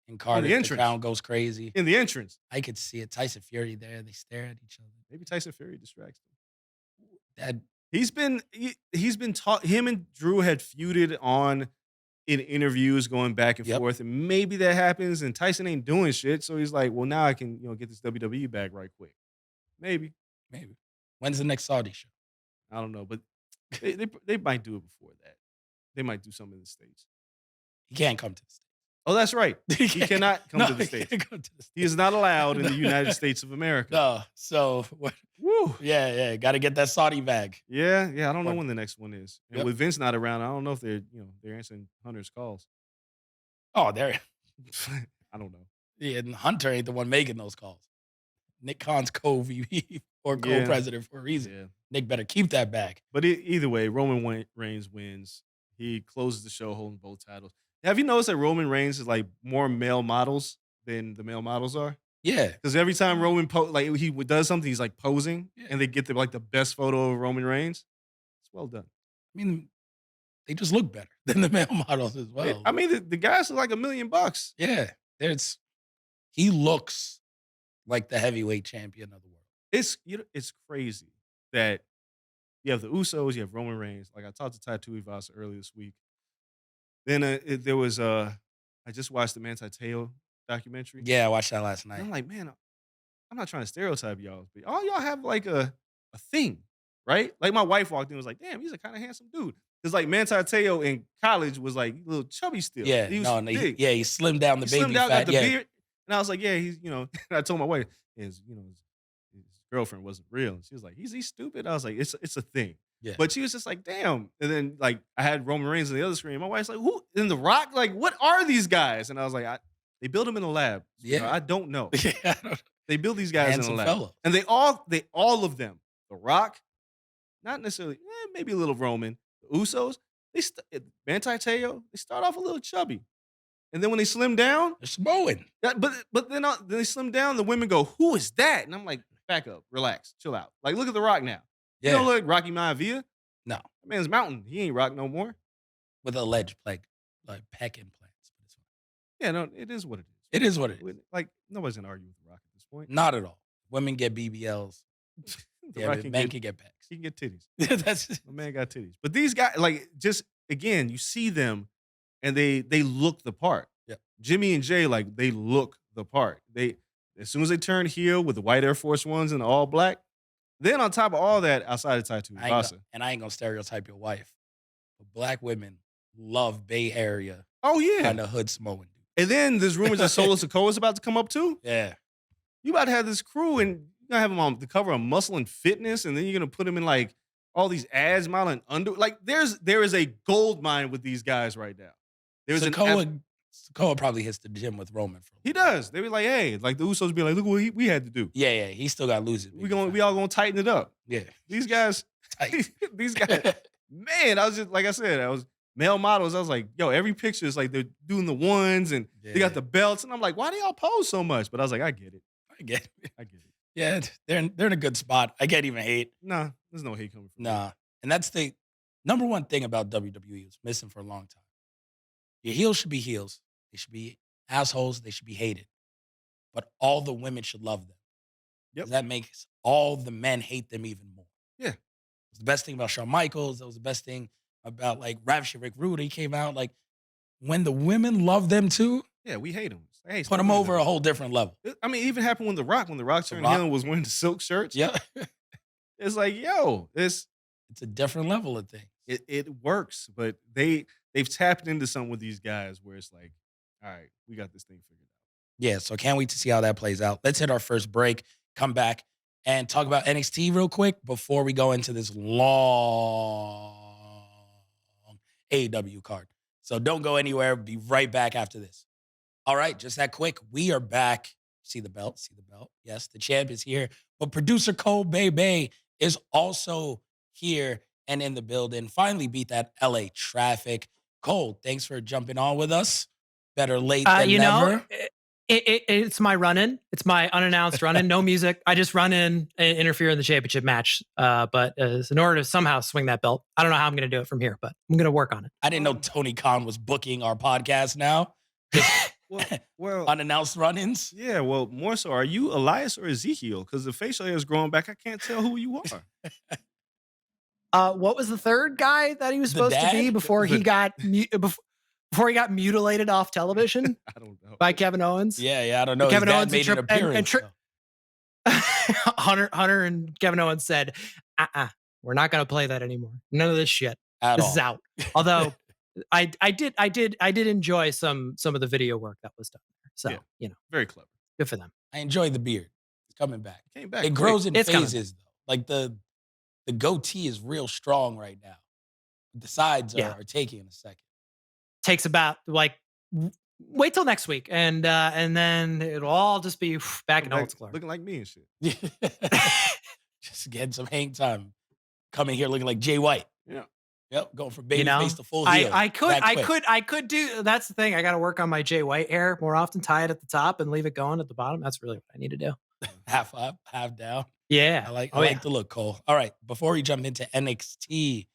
and On Carter. the The entrance. crowd goes crazy. In the entrance. I could see it. Tyson Fury there. They stare at each other. Maybe Tyson Fury distracts him. That He's been taught him and Drew had feuded on in interviews going back and Yep. forth, and maybe that happens, and Tyson ain't doing shit, so he's like, well, now I can get this WWE back right quick. Maybe maybe. When's the next Saudi show? I don't know, but they might do it before that. They might do something in the States. He can't come to the States. Oh, that's right. He cannot come No, to the he States. can't come to the He is States. not allowed in the No. United States of America. No. So Woo. yeah. Got to get that Saudi bag. Yeah. I don't know Or- when the next one is. And Yep. with Vince not around, I don't know if they're answering Hunter's calls. Oh, there. I don't know. Yeah, and Hunter ain't the one making those calls. Nick Khan's co-VP or co-president for a reason. Yeah. Nick better keep that bag. But either way, Roman Reigns wins. He closes the show holding both titles. Have you noticed that Roman Reigns is like more male models than the male models are? Yeah. Because every time Roman he does something, he's like posing, Yeah. and they get the best photo of Roman Reigns. It's well done. I mean, they just look better than the male models as well. I mean, the guys are like $1 million. Yeah. He looks like the heavyweight champion of the world. It's crazy that you have the Usos, you have Roman Reigns. Like I talked to Tattoo Ivasa earlier this week. Then there was I just watched the Manti Te'o documentary. Yeah, I watched that last night. And I'm like, man, I'm not trying to stereotype y'all, but all y'all have like a thing, right? Like my wife walked in and was like, damn, he's a kind of handsome dude. Because like Manti Te'o in college was like a little chubby still. Yeah, he was big. he slimmed down the He baby slimmed out, fat. got the Yeah, beard. And I was like, yeah, he's, and I told my wife, his girlfriend wasn't real. And she was like, is he stupid? I was like, it's a thing. yeah. But she was just like, damn. And then like I had Roman Reigns on the other screen. My wife's like, who in The Rock? Like, what are these guys? And I was like, they build them in a lab. Yeah. I don't know. Yeah, I don't know. They build these guys Handsome in a lab. fellow. And they all of them, The Rock, not necessarily, maybe a little Roman, the Usos, Manti Te'o, they start off a little chubby. And then when they slim down, They're Samoan. but then they slim down, the women go, who is that? And I'm like, back up, relax, chill out. Like, look at The Rock now. Yeah. You don't look like Rocky Maivia. No. That man's mountain. He ain't Rock no more. With alleged like peck implants. But it's fine. Yeah, no, it is what it is. It is what it is. Like, nobody's gonna argue with The Rock at this point. Not at all. Women get BBLs. The Rock men can get packs. He can get titties. That's My man got titties. But these guys, like, just again, you see them and they look the part. Yeah. Jimmy and Jay, like, they look the part. They as soon as they turn heel with the white Air Force Ones and the all black, then on top of all that, outside of Tattoo Ivasa. And I ain't gonna stereotype your wife. But black women love Bay Area. Oh yeah. Kind of hood Samoan dude. And then there's rumors that Solo Sikoa is about to come up too. Yeah. You about to have this crew and you're gonna have them on the cover of Muscle and Fitness, and then you're gonna put them in like all these ads modeling under. Like there is a gold mine with these guys right now. There's Sikoa probably hits the gym with Roman. He does. They be like, hey, like the Usos be like, look what we had to do. Yeah. He still got to lose it. We all gonna tighten it up. Yeah. These guys, these guys, man. I was just like I said, I was male models. I was like, yo, every picture is like they're doing the ones and they got the belts, and I'm like, why do y'all pose so much? But I was like, I get it. I get it. Yeah, they're in a good spot. I can't even hate. Nah, there's no hate coming from Nah. And that's the number one thing about WWE was missing for a long time. Your heels should be heels. They should be assholes. They should be hated. But all the women should love them. Yep. That makes all the men hate them even more. Yeah. It's the best thing about Shawn Michaels. That was the best thing about like Ravishing Rick Rude. He came out like when the women love them too. Yeah, we hate them. Hey, put them over a whole different level. I mean, it even happened when The Rock turned heel and was wearing the silk shirts. Yeah. It's like, yo, it's a different level of things. It works, but they've tapped into something with these guys where it's like, all right, we got this thing figured out. Yeah, so can't wait to see how that plays out. Let's hit our first break, come back, and talk about NXT real quick before we go into this long AEW card. So don't go anywhere. Be right back after this. All right, just that quick. We are back. See the belt? See the belt? Yes, the champ is here. But producer Coale Bay is also here and in the building. Finally beat that LA traffic. Coale, thanks for jumping on with us. Better late than never. It's my run-in. It's my unannounced run-in. No music. I just run in and interfere in the championship match. But in order to somehow swing that belt, I don't know how I'm going to do it from here, but I'm going to work on it. I didn't know Tony Khan was booking our podcast now. Well, unannounced run-ins. Yeah, well, more so, are you Elias or Ezekiel? Because the facial hair is growing back. I can't tell who you are. What was the third guy that he was supposed to be before he got before he got mutilated off television? I don't know. By Kevin Owens. Yeah, I don't know. Kevin Owens made an appearance. Hunter and Kevin Owens said, we're not going to play that anymore. None of this shit. This is out. Although I did enjoy some of the video work that was done there. So, very clever. Good for them. I enjoy the beard. It's coming back. Came back. It grows in phases though. Like the goatee is real strong right now. The sides are taking a second. Takes about wait till next week and then it'll all just be back in all its glory. Looking like me and shit. Just getting some hang time. Coming here looking like Jay White. Yeah. Yep, going from You baby know, face to full heel. I that quick. could do. That's the thing. I got to work on my Jay White hair more often. Tie it at the top and leave it going at the bottom. That's really what I need to do. Half up, half down. Yeah. I Oh like yeah. the look, Cole. All right, before we jump into NXT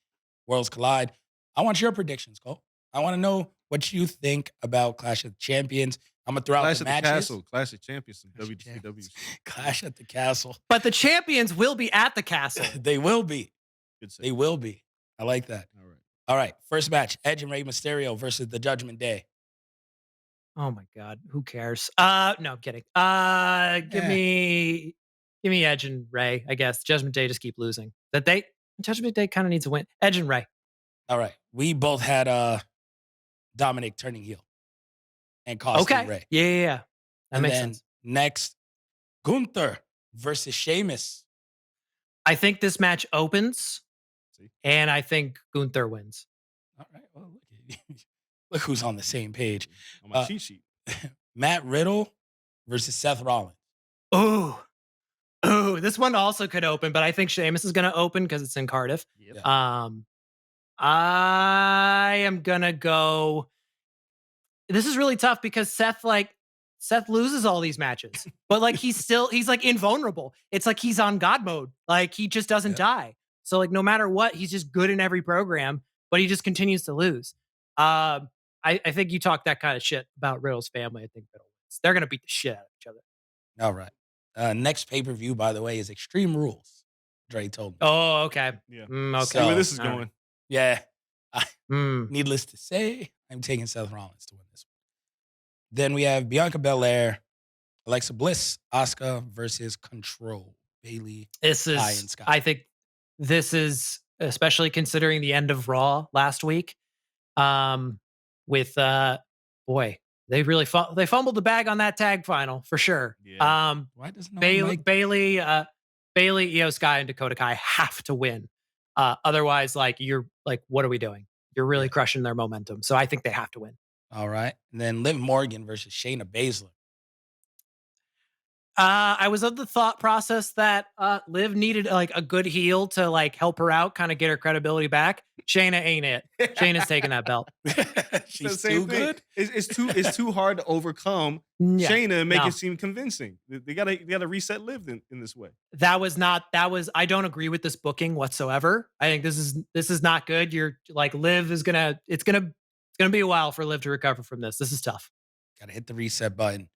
Worlds Collide, I want your predictions, Cole. I want to know what you think about Clash of Champions. I'm gonna throw out Clash the at the matches. Castle, Clash of Champions, some Clash of WCW Champions. shit. Clash at the Castle. But the champions will be at the castle. They will be. Good save. They will be. I like that. All right. All right, first match: Edge and Rey Mysterio versus the Judgment Day. Oh my God. Who cares? No, I'm kidding. Give me Edge and Ray, I guess. Judgment Day just keep losing. Judgment Day kind of needs a win. Edge and Ray. All right, we both had Dominic turning heel and costing Okay. Ray. Yeah. That And makes then sense. next, Gunther versus Sheamus. I think this match opens, See? and I think Gunther wins. All right, well, look who's on the same page. On my cheat sheet. Matt Riddle versus Seth Rollins. Ooh, this one also could open, but I think Sheamus is going to open because it's in Cardiff. Yep. I am gonna go. This is really tough because Seth loses all these matches, but like he's like invulnerable. It's like he's on God mode. Like he just doesn't die. So like no matter what, he's just good in every program, but he just continues to lose. I think you talk that kind of shit about Riddle's family. I think Riddle wins. They're gonna beat the shit out of each other. All right. Next pay-per-view, by the way, is Extreme Rules. Dre told me. Oh, okay. Yeah. Okay. See where this is All right. going. Yeah. Mm. Needless to say, I'm taking Seth Rollins to win this one. Then we have Bianca Belair, Alexa Bliss, Asuka versus Control. Bailey. This Ty is, and Scott. I think this is, especially considering the end of Raw last week, with boy, they really they fumbled the bag on that tag final for sure. Yeah. Why doesn't no one like Bailey, Io Sky, and Dakota Kai have to win. Otherwise, like you're like, what are we doing? You're really crushing their momentum. So I think they have to win. All right. And then Liv Morgan versus Shayna Baszler. I was of the thought process that Liv needed like a good heel to like help her out, kind of get her credibility back. Shayna ain't it. Shayna's taking that belt. She's too good. It's too hard to overcome Yeah, Shayna and make no. it seem convincing. They gotta reset Liv in this way. I don't agree with this booking whatsoever. I think this is not good. You're like Liv is it's gonna be a while for Liv to recover from this. This is tough. Gotta hit the reset button.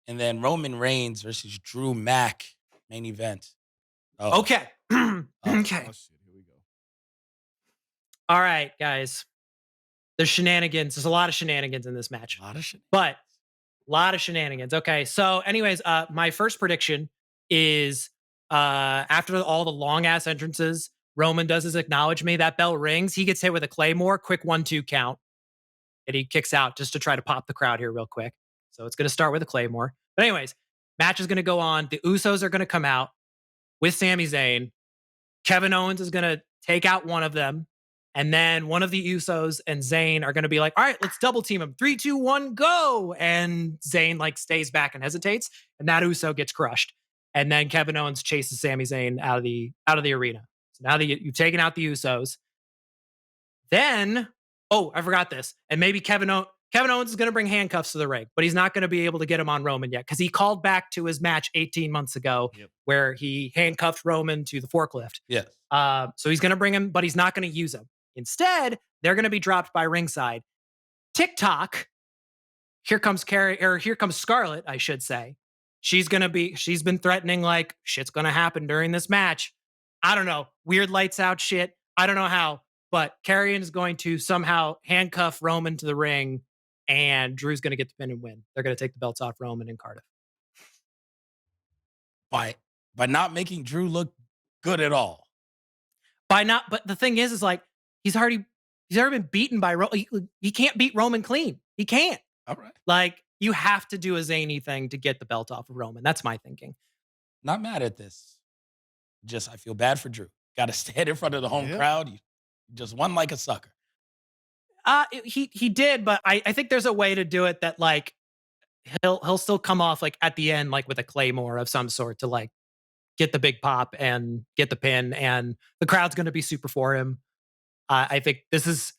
And then Roman Reigns versus Drew Mack, main event. Oh, Okay. Okay. Oh shit, here we go. All right, guys. There's shenanigans. There's a lot of shenanigans in this match. a lot of shit. But a lot of shenanigans. Okay. So, anyways, my first prediction is after all the long ass entrances, Roman does his acknowledge me. That bell rings. He gets hit with a Claymore, quick 1-2 count. And he kicks out just to try to pop the crowd here real quick. So it's going to start with a Claymore. But anyways, match is going to go on. The Usos are going to come out with Sami Zayn. Kevin Owens is going to take out one of them. And then one of the Usos and Zayn are going to be like, all right, let's double team him. 3, 2, 1, go. And Zayn like stays back and hesitates. And that Uso gets crushed. And then Kevin Owens chases Sami Zayn out of the arena. So now that you've taken out the Usos. Then, oh, I forgot this. And maybe Kevin Owens is going to bring handcuffs to the ring, but he's not going to be able to get him on Roman yet because he called back to his match 18 months ago where he handcuffed Roman to the forklift. Yes. So he's going to bring him, but he's not going to use him. Instead, they're going to be dropped by ringside. TikTok, here comes Scarlett, I should say. She's been threatening like shit's going to happen during this match. I don't know. Weird lights out shit. I don't know how, but Karrion is going to somehow handcuff Roman to the ring. And Drew's going to get the pin and win. They're going to take the belts off Roman in Cardiff. By not making Drew look good at all. But the thing is like he's already been beaten by Roman. He can't beat Roman clean. He can't. All right. Like you have to do a zany thing to get the belt off of Roman. That's my thinking. Not mad at this. Just I feel bad for Drew. Got to stand in front of the home crowd. You just won like a sucker. He did, but I think there's a way to do it that like he'll still come off like at the end like with a Claymore of some sort to like get the big pop and get the pin, and the crowd's going to be super for him. I think this is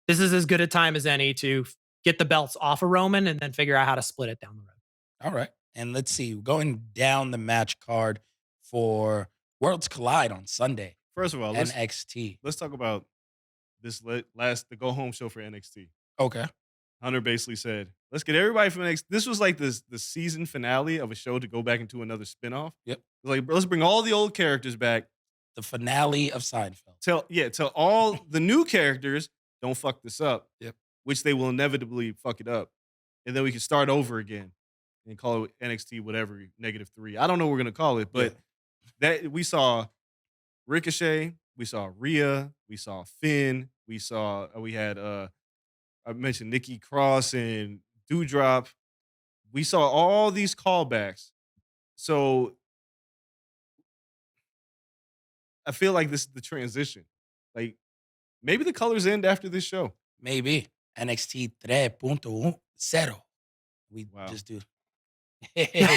as good a time as any to get the belts off of Roman and then figure out how to split it down the road. All right. And let's see, going down the match card for Worlds Collide on Sunday, First of all, NXT. let's talk about this the go home show for NXT. Okay. Hunter basically said, "Let's get everybody from NXT." This was like the season finale of a show to go back into another spinoff. Yep. Like, let's bring all the old characters back. The finale of Seinfeld. Tell all the new characters, don't fuck this up. Yep. Which they will inevitably fuck it up, and then we can start over again and call it NXT whatever -3. I don't know what we're gonna call it, but that we saw Ricochet, we saw Rhea, we saw Finn, we had I mentioned Nikki Cross and Dewdrop. We saw all these callbacks. So I feel like this is the transition. Like maybe the colors end after this show. Maybe NXT 3.0. We Wow. just do. Okay.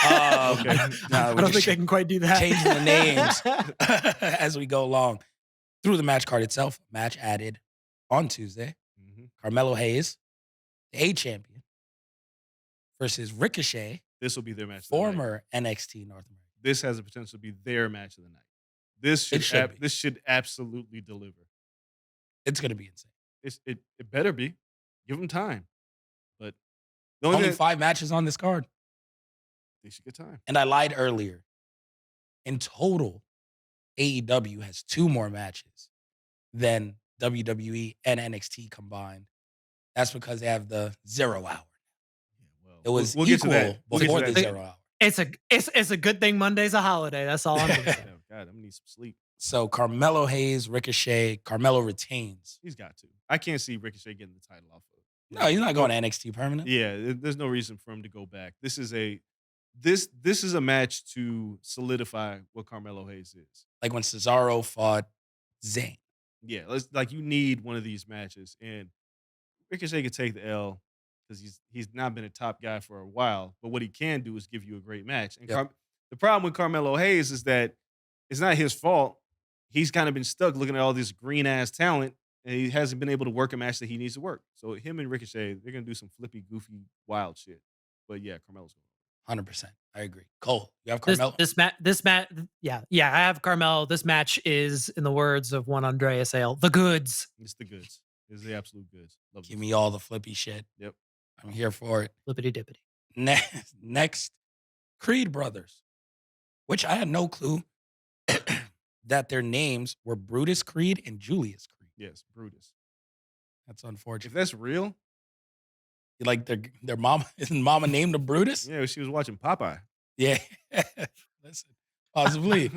I don't think they can quite do that. Changing the names as we go along. Through the match card itself, match added on Tuesday. Mhm. Carmelo Hayes, the A champion, versus Ricochet, This will be their match. Of the night. former NXT North America. This has the potential to be their match of the night. This It should be. this should absolutely deliver. It's going to be insane. It better be. Give them time. But the only Only thing, 5 matches on this card. they should get time. And I lied earlier. In total, AEW has 2 more matches than WWE and NXT combined. That's because they have the 0 hour. Yeah, well, It was we'll get to equal that. We'll get to before that. the 0 hour. It's a good thing Monday's a holiday. That's all I'm gonna say. Oh, God, I'm gonna need some sleep. So Carmelo Hayes, Ricochet, Carmelo retains. He's got to. I can't see Ricochet getting the title off of. No, he's not going to NXT permanent. Yeah, there's no reason for him to go back. This is a match to solidify what Carmelo Hayes is. Like when Cesaro fought Zayn. Yeah, you need one of these matches, and Ricochet could take the L because he's not been a top guy for a while. But what he can do is give you a great match. And Yep. the problem with Carmelo Hayes is that it's not his fault. He's kind of been stuck looking at all this green ass talent, and he hasn't been able to work a match that he needs to work. So him and Ricochet, they're gonna do some flippy, goofy, wild shit. But yeah, Carmelo's going. 100%. I agree. Cole, you have This Carmelo? this match, yeah, I have Carmelo. This match is, in the words of one Andreas Hale, the goods. It's the goods. It's the absolute goods. Love Give this. me all the flippy shit. Yep. I'm here for it. Flippity dippity. Next, Creed Brothers, which I had no clue that their names were Brutus Creed and Julius Creed. Yes, Brutus. That's If unfortunate. that's real, Like their mama, his mama named him Brutus? yeah, she was watching Popeye. Yeah. Listen, possibly.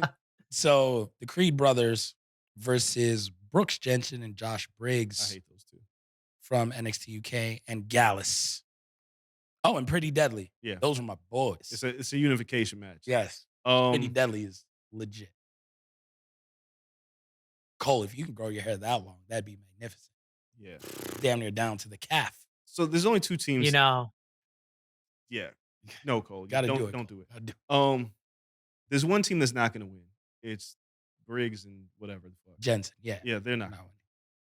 So the Creed brothers versus Brooks Jensen and Josh I Briggs hate those two. from NXT UK and Gallus. Oh, and Pretty Deadly. Yeah. Those are my boys. It's a unification match. Yes. Pretty Deadly is legit. Cole, if you can grow your hair that long, that'd be magnificent. Yeah. Damn near down to the calf. So there's only two teams. You know, Yeah. No, Cole. Gotta don't, do it. Don't do it. Gotta do- There's one team that's not going to win. It's Briggs and whatever the fuck. Jensen, yeah. Yeah, they're not. Not winning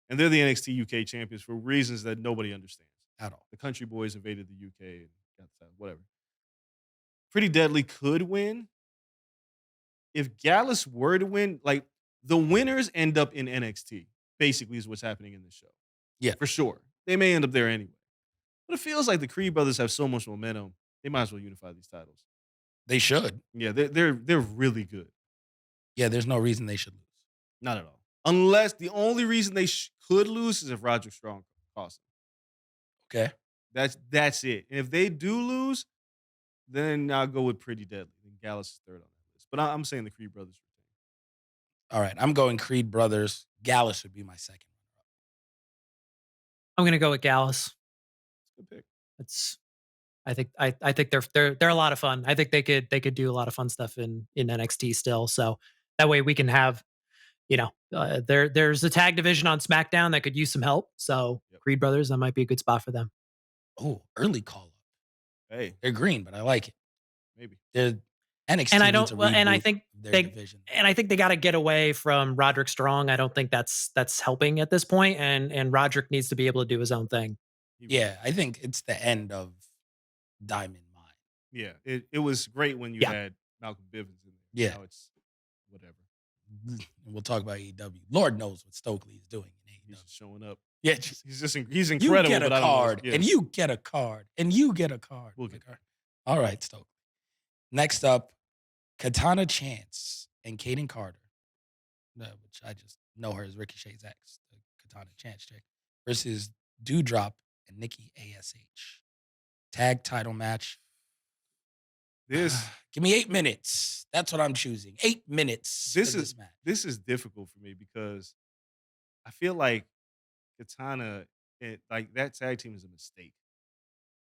And they're the NXT UK champions for reasons that nobody understands. at all. The Country Boys invaded the UK and got the title, whatever. Pretty Deadly could win. If Gallus were to win, like the winners end up in NXT, basically is what's happening in this show. Yeah. For sure. They may end up there anyway. But it feels like the Creed brothers have so much momentum, they might as well unify these titles. They should. Yeah, they're really good. Yeah, there's no reason they should lose. Not at all. Unless the only reason they could lose is if Roger Strong costs them. Okay. That's it. And if they do lose, then I'll go with Pretty Deadly. And Gallus is third on that list. But I'm saying the Creed brothers retain. All right. I'm going Creed Brothers. Gallus would be my second. I'm gonna go with Gallus. Good pick. It's I think they're a lot of fun. I think they could do a lot of fun stuff in NXT still. So that way we can have, there's a tag division on SmackDown that could use some help. So Yep. Creed Brothers, that might be a good spot for them. Oh, early call up. Hey, They're green, but I like it. maybe. They're NXT I needs don't. a Well, and I reboot think of their they division. got to get away from Roderick Strong. I don't think that's helping at this point, and Roderick needs to be able to do his own thing. Yeah, I think it's the end of Diamond Mine. Yeah, it was great when you Yeah. had Malcolm Bivens in there. Yeah. Now it's whatever. And we'll talk about AEW. Lord knows what Stokely is doing in He's AEW. just showing up. Yeah, He's you incredible. get a but I don't know card, his- and yes. you get a card, and you get a card. We'll Like, get there. all right, Stokely. Next up, Katana Chance and Kaden Carter, which I just know her as Ricochet's ex, the Katana Chance chick, versus Dewdrop and Nikki ASH. Tag title match. This Give me 8 minutes. That's what I'm choosing. 8 minutes this for is this match. this is difficult for me because I feel like Katana like that tag team is a mistake.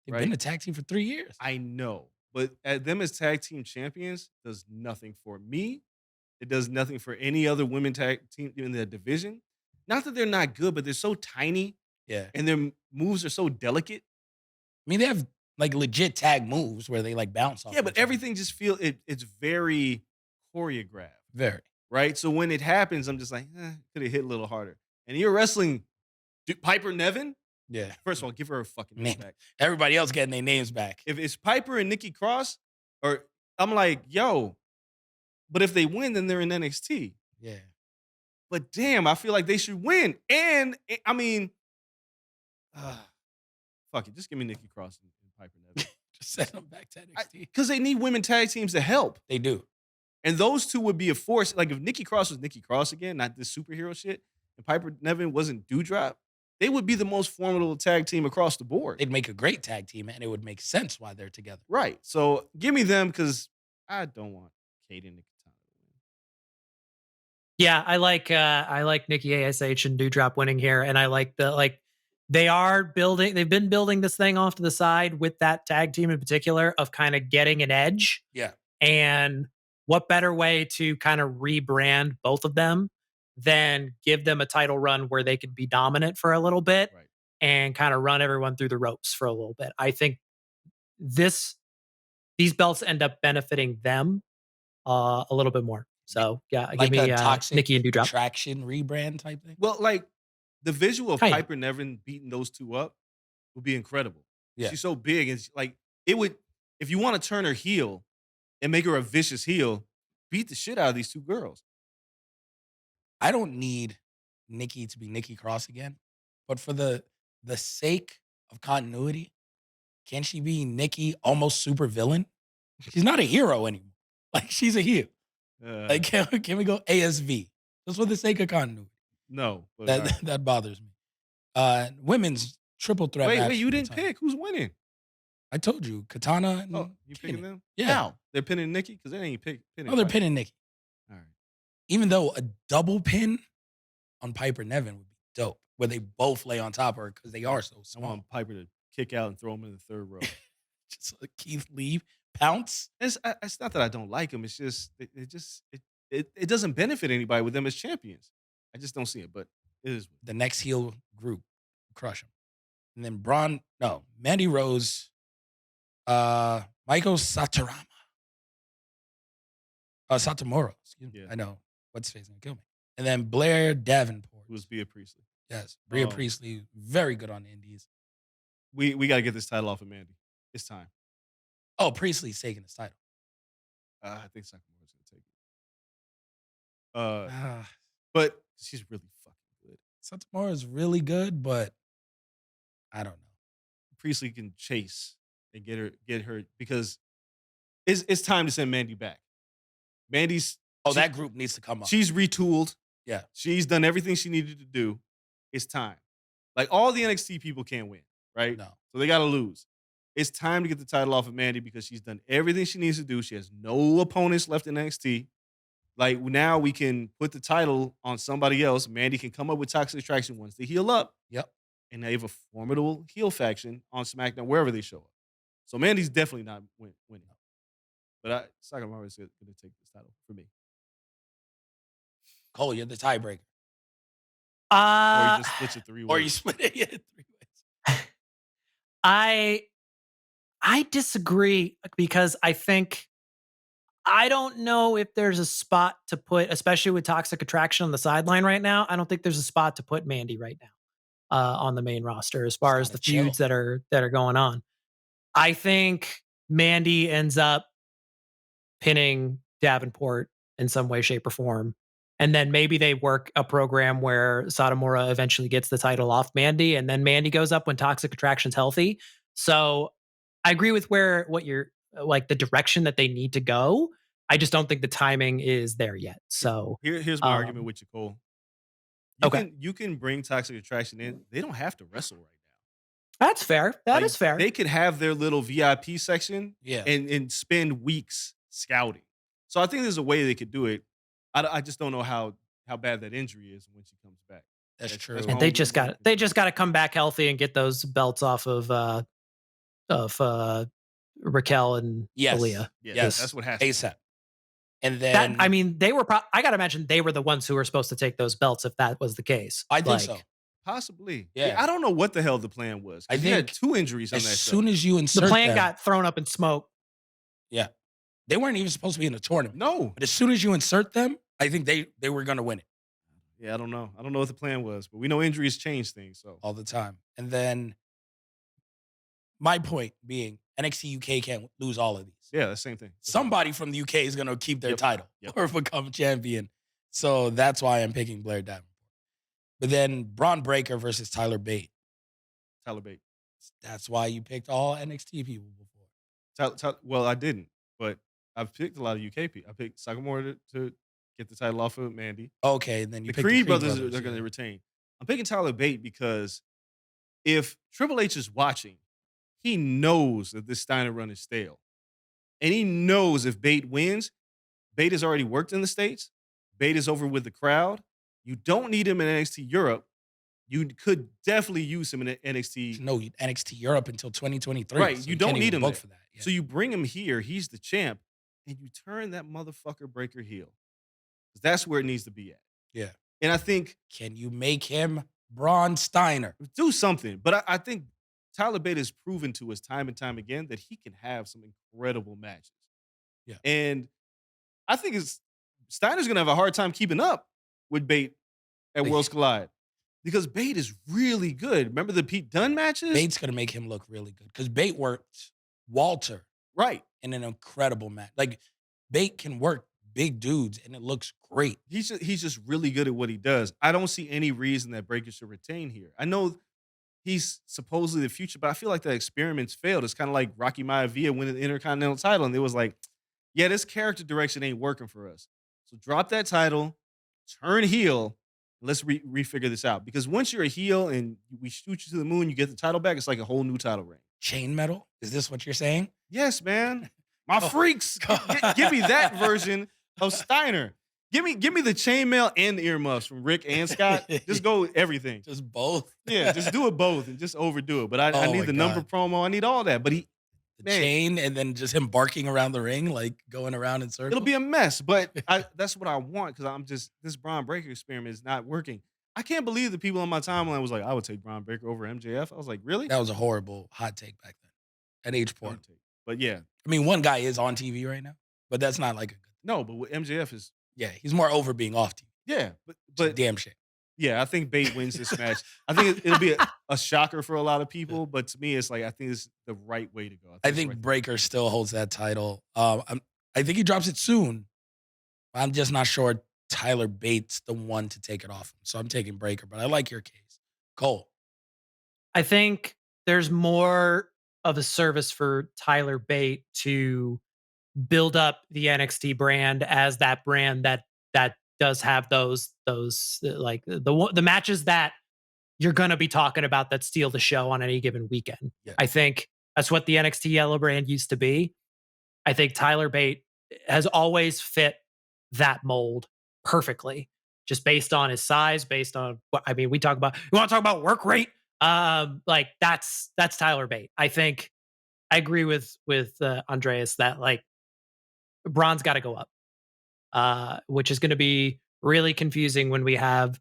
They've right? been a tag team for 3 years. I know, but them as tag team champions does nothing for me. It does nothing for any other women tag team in the division. Not that they're not good, but they're so tiny Yeah. and their moves are so delicate. I mean, they have like legit tag moves where they like bounce off. Yeah, but each other. everything just it's very choreographed, Very. right? So when it happens, I'm just like, could have hit a little harder. And you're wrestling Piper Nevin. Yeah. First of all, give her a fucking name back. Everybody else getting their names back. If it's Piper and Nikki Cross, or I'm like, yo, but if they win, then they're in NXT. Yeah. But damn, I feel like they should win. And I mean, fuck it, just give me Nikki Cross and Piper Nevin. Just send them back to NXT. Because they need women tag teams to help. They do. And those two would be a force. Like if Nikki Cross was Nikki Cross again, not this superhero shit, and Piper Nevin wasn't Dewdrop, they would be the most formidable tag team across the board. They'd make a great tag team, and it would make sense why they're together. Right. So give me them because I don't want Kaden and Katana to win. Yeah, I like Nikki ASH and Dewdrop winning here, and I like they've been building this thing off to the side with that tag team in particular of kind of getting an edge. Yeah. And what better way to kind of rebrand both of them than give them a title run where they can be dominant for a little bit Right. and kind of run everyone through the ropes for a little bit. I think these belts end up benefiting them a little bit more. So yeah, Like give me a toxic Nikki and Dewdrop. traction rebrand type thing. Well, like the visual of Kinda. Piper Nevin beating those two up would be incredible. Yeah. She's so big. And like it would, if you want to turn her heel and make her a vicious heel, beat the shit out of these two girls. I don't need Nikki to be Nikki Cross again, but for the sake of continuity, can she be Nikki almost super villain? She's not a hero anymore. Like she's a heel. Like can we go ASV just for the sake of continuity? No. But That all right. that bothers me. Women's triple threat. match Wait, you for the didn't title. pick. Who's winning? I told you, Katana. And Oh, you picking Kaden. them? Yeah. How? They're pinning Nikki? Because they ain't pinning. Oh, they're Piper. pinning Nikki. All right. Even though a double pin on Piper Nevin would be dope, where they both lay on top of her because they are so I small. want Piper to kick out and throw him in the third row. Just let Keith leave, pounce. It's not that I don't like him. It's just it doesn't benefit anybody with them as champions. I just don't see it. But it is. The next heel group, crush him. And then Mandy Rose, Michael Satomura. Satomura, excuse me. Yeah. I know. What's his face gonna kill me. And then Blair Davenport. Who's Bea Priestley? Yes. Bria Oh. Priestley, very good on the indies. We got to get this title off of Mandy. It's time. Oh, Priestley's taking his title. I think Sakamura's gonna take it. But she's really fucking good. Satomura is really good, but I don't know. Priestley can chase and get her because it's time to send Mandy back. Mandy's That group needs to come up. she's retooled. Yeah. She's done everything she needed to do. It's time. Like all the NXT people can't win, right? No. So they got to lose. It's time to get the title off of Mandy because she's done everything she needs to do. She has no opponents left in NXT. Like now we can put the title on somebody else. Mandy can come up with Toxic Attraction once they heal up. Yep. And they have a formidable heel faction on SmackDown wherever they show up. So Mandy's definitely not winning. But Sakamura is going to take this title for me. Cole, you're the tiebreaker. Or you just split it 3 ways. Or you split it 3 ways. I disagree because I think I don't know if there's a spot to put, especially with Toxic Attraction on the sideline right now. I don't think there's a spot to put Mandy right now on the main roster as Just far as gotta the chill. feuds that are going on. I think Mandy ends up pinning Davenport in some way, shape, or form. And then maybe they work a program where Satomura eventually gets the title off Mandy, and then Mandy goes up when Toxic Attraction's healthy. So I agree with what you're like the direction that they need to go. I just don't think the timing is there yet. So Here's my argument um, with you, Cole. okay, You can bring Toxic Attraction in. They don't have to wrestle right that's fair. now. That Like is fair. they could have their little VIP section Yeah. and spend weeks scouting. So I think there's a way they could do it. I just don't know how bad that injury is when she comes back. That's true. my And only they just got to come back healthy and get those belts off of Raquel and Yes. Aaliyah. Yeah, Yes. that's what has to be. ASAP. And That then I mean, I gotta imagine they were the ones who were supposed to take those belts if that was the case. I think so. Possibly. Yeah. I don't know what the hell the plan was. I He had think 2 injuries on as that show. soon as you The insert plan them, got thrown up in smoke. yeah, they weren't even supposed to be in the tournament. No. But as soon as you insert them, I think they were gonna win it Yeah, I don't know. I don't know what the plan was, but we know injuries change things. So all the time. And then my point being NXT UK can't lose all of these. yeah, the same thing. Somebody from the UK is gonna keep their Yep. title Yep. or become champion. So that's why I'm picking Blair Davenport. But then Braun Breaker versus Tyler Bate. Tyler Bate. That's why you picked all NXT people before. Well, I didn't, but I've picked a lot of UK people. I picked Sagamore to get the title off of Mandy. Okay, then you The picked Creed brothers are yeah. going to retain. I'm picking Tyler Bate because if Triple H is watching, he knows that this Steiner run is stale. And he knows if Bate wins, Bate has already worked in the States. Bate is over with the crowd. You don't need him in NXT Europe. You could definitely use him in NXT. No NXT Europe until 2023. Right, so you don't can't need even him book there. for that. Yeah. So you bring him here. He's the champ. And you turn that motherfucker Breaker heel. 'Cause that's where it needs to be at. Yeah. And I think Can you make him Braun Steiner? do something. But I think Tyler Bate has proven to us time and time again that he can have some incredible matches. Yeah. And I think Steiner's gonna have a hard time keeping up with Bate at Like- Worlds Collide. Because Bate is really good. Remember the Pete Dunne matches? Bate's gonna make him look really good because Bate worked Walter Right. in an incredible match. Like Bate can work big dudes and it looks great. He's just really good at what he does. I don't see any reason that Breaker should retain here. I know he's supposedly the future, but I feel like that experiment's failed. It's kind of like Rocky Maivia winning the Intercontinental title, and it was like, yeah, this character direction ain't working for us. So drop that title, turn heel, and let's refigure this out. Because once you're a heel and we shoot you to the moon, you get the title back, it's like a whole new title reign. Chain metal? Is this what you're saying? Yes, man. My Oh, freaks. Give me that version of Steiner. Give me the chainmail and the earmuffs from Rick and Scott. Just go everything. Just both. Yeah, just do it both and just overdo it. But I Oh need my the number God. promo. I need all that. But The man. chain and then just him barking around the ring, like going around in circles. it'll be a mess. But that's what I want because this Braun Breaker experiment is not working. I can't believe the people on my timeline was like, I would take Braun Breaker over MJF. I was like, really? That was a horrible hot take back then at age Don't point. take. But yeah, I mean, one guy is on TV right now, but that's not like a good thing. no. But with MJF is Yeah, he's more over being off TV. yeah. But But damn shame. yeah, I think Bate wins this match. I think it'll be a shocker for a lot of people, but to me, it's like I think it's the right way to go. I it's the think right- Breaker still holds that title. I think he drops it soon. I'm just not sure Tyler Bates the one to take it off him. So I'm taking Breaker, but I like your case. Cole. I think there's more of a service for Tyler Bate to build up the NXT brand as that brand that does have those like the matches that you're going to be talking about that steal the show on any given weekend. Yeah. I think that's what the NXT Yellow brand used to be. I think Tyler Bate has always fit that mold perfectly, just based on his size, based on what I mean. We want to talk about work rate. Like that's Tyler Bate. I think I agree with Andreas that like Braun's got to go up, which is going to be really confusing when we have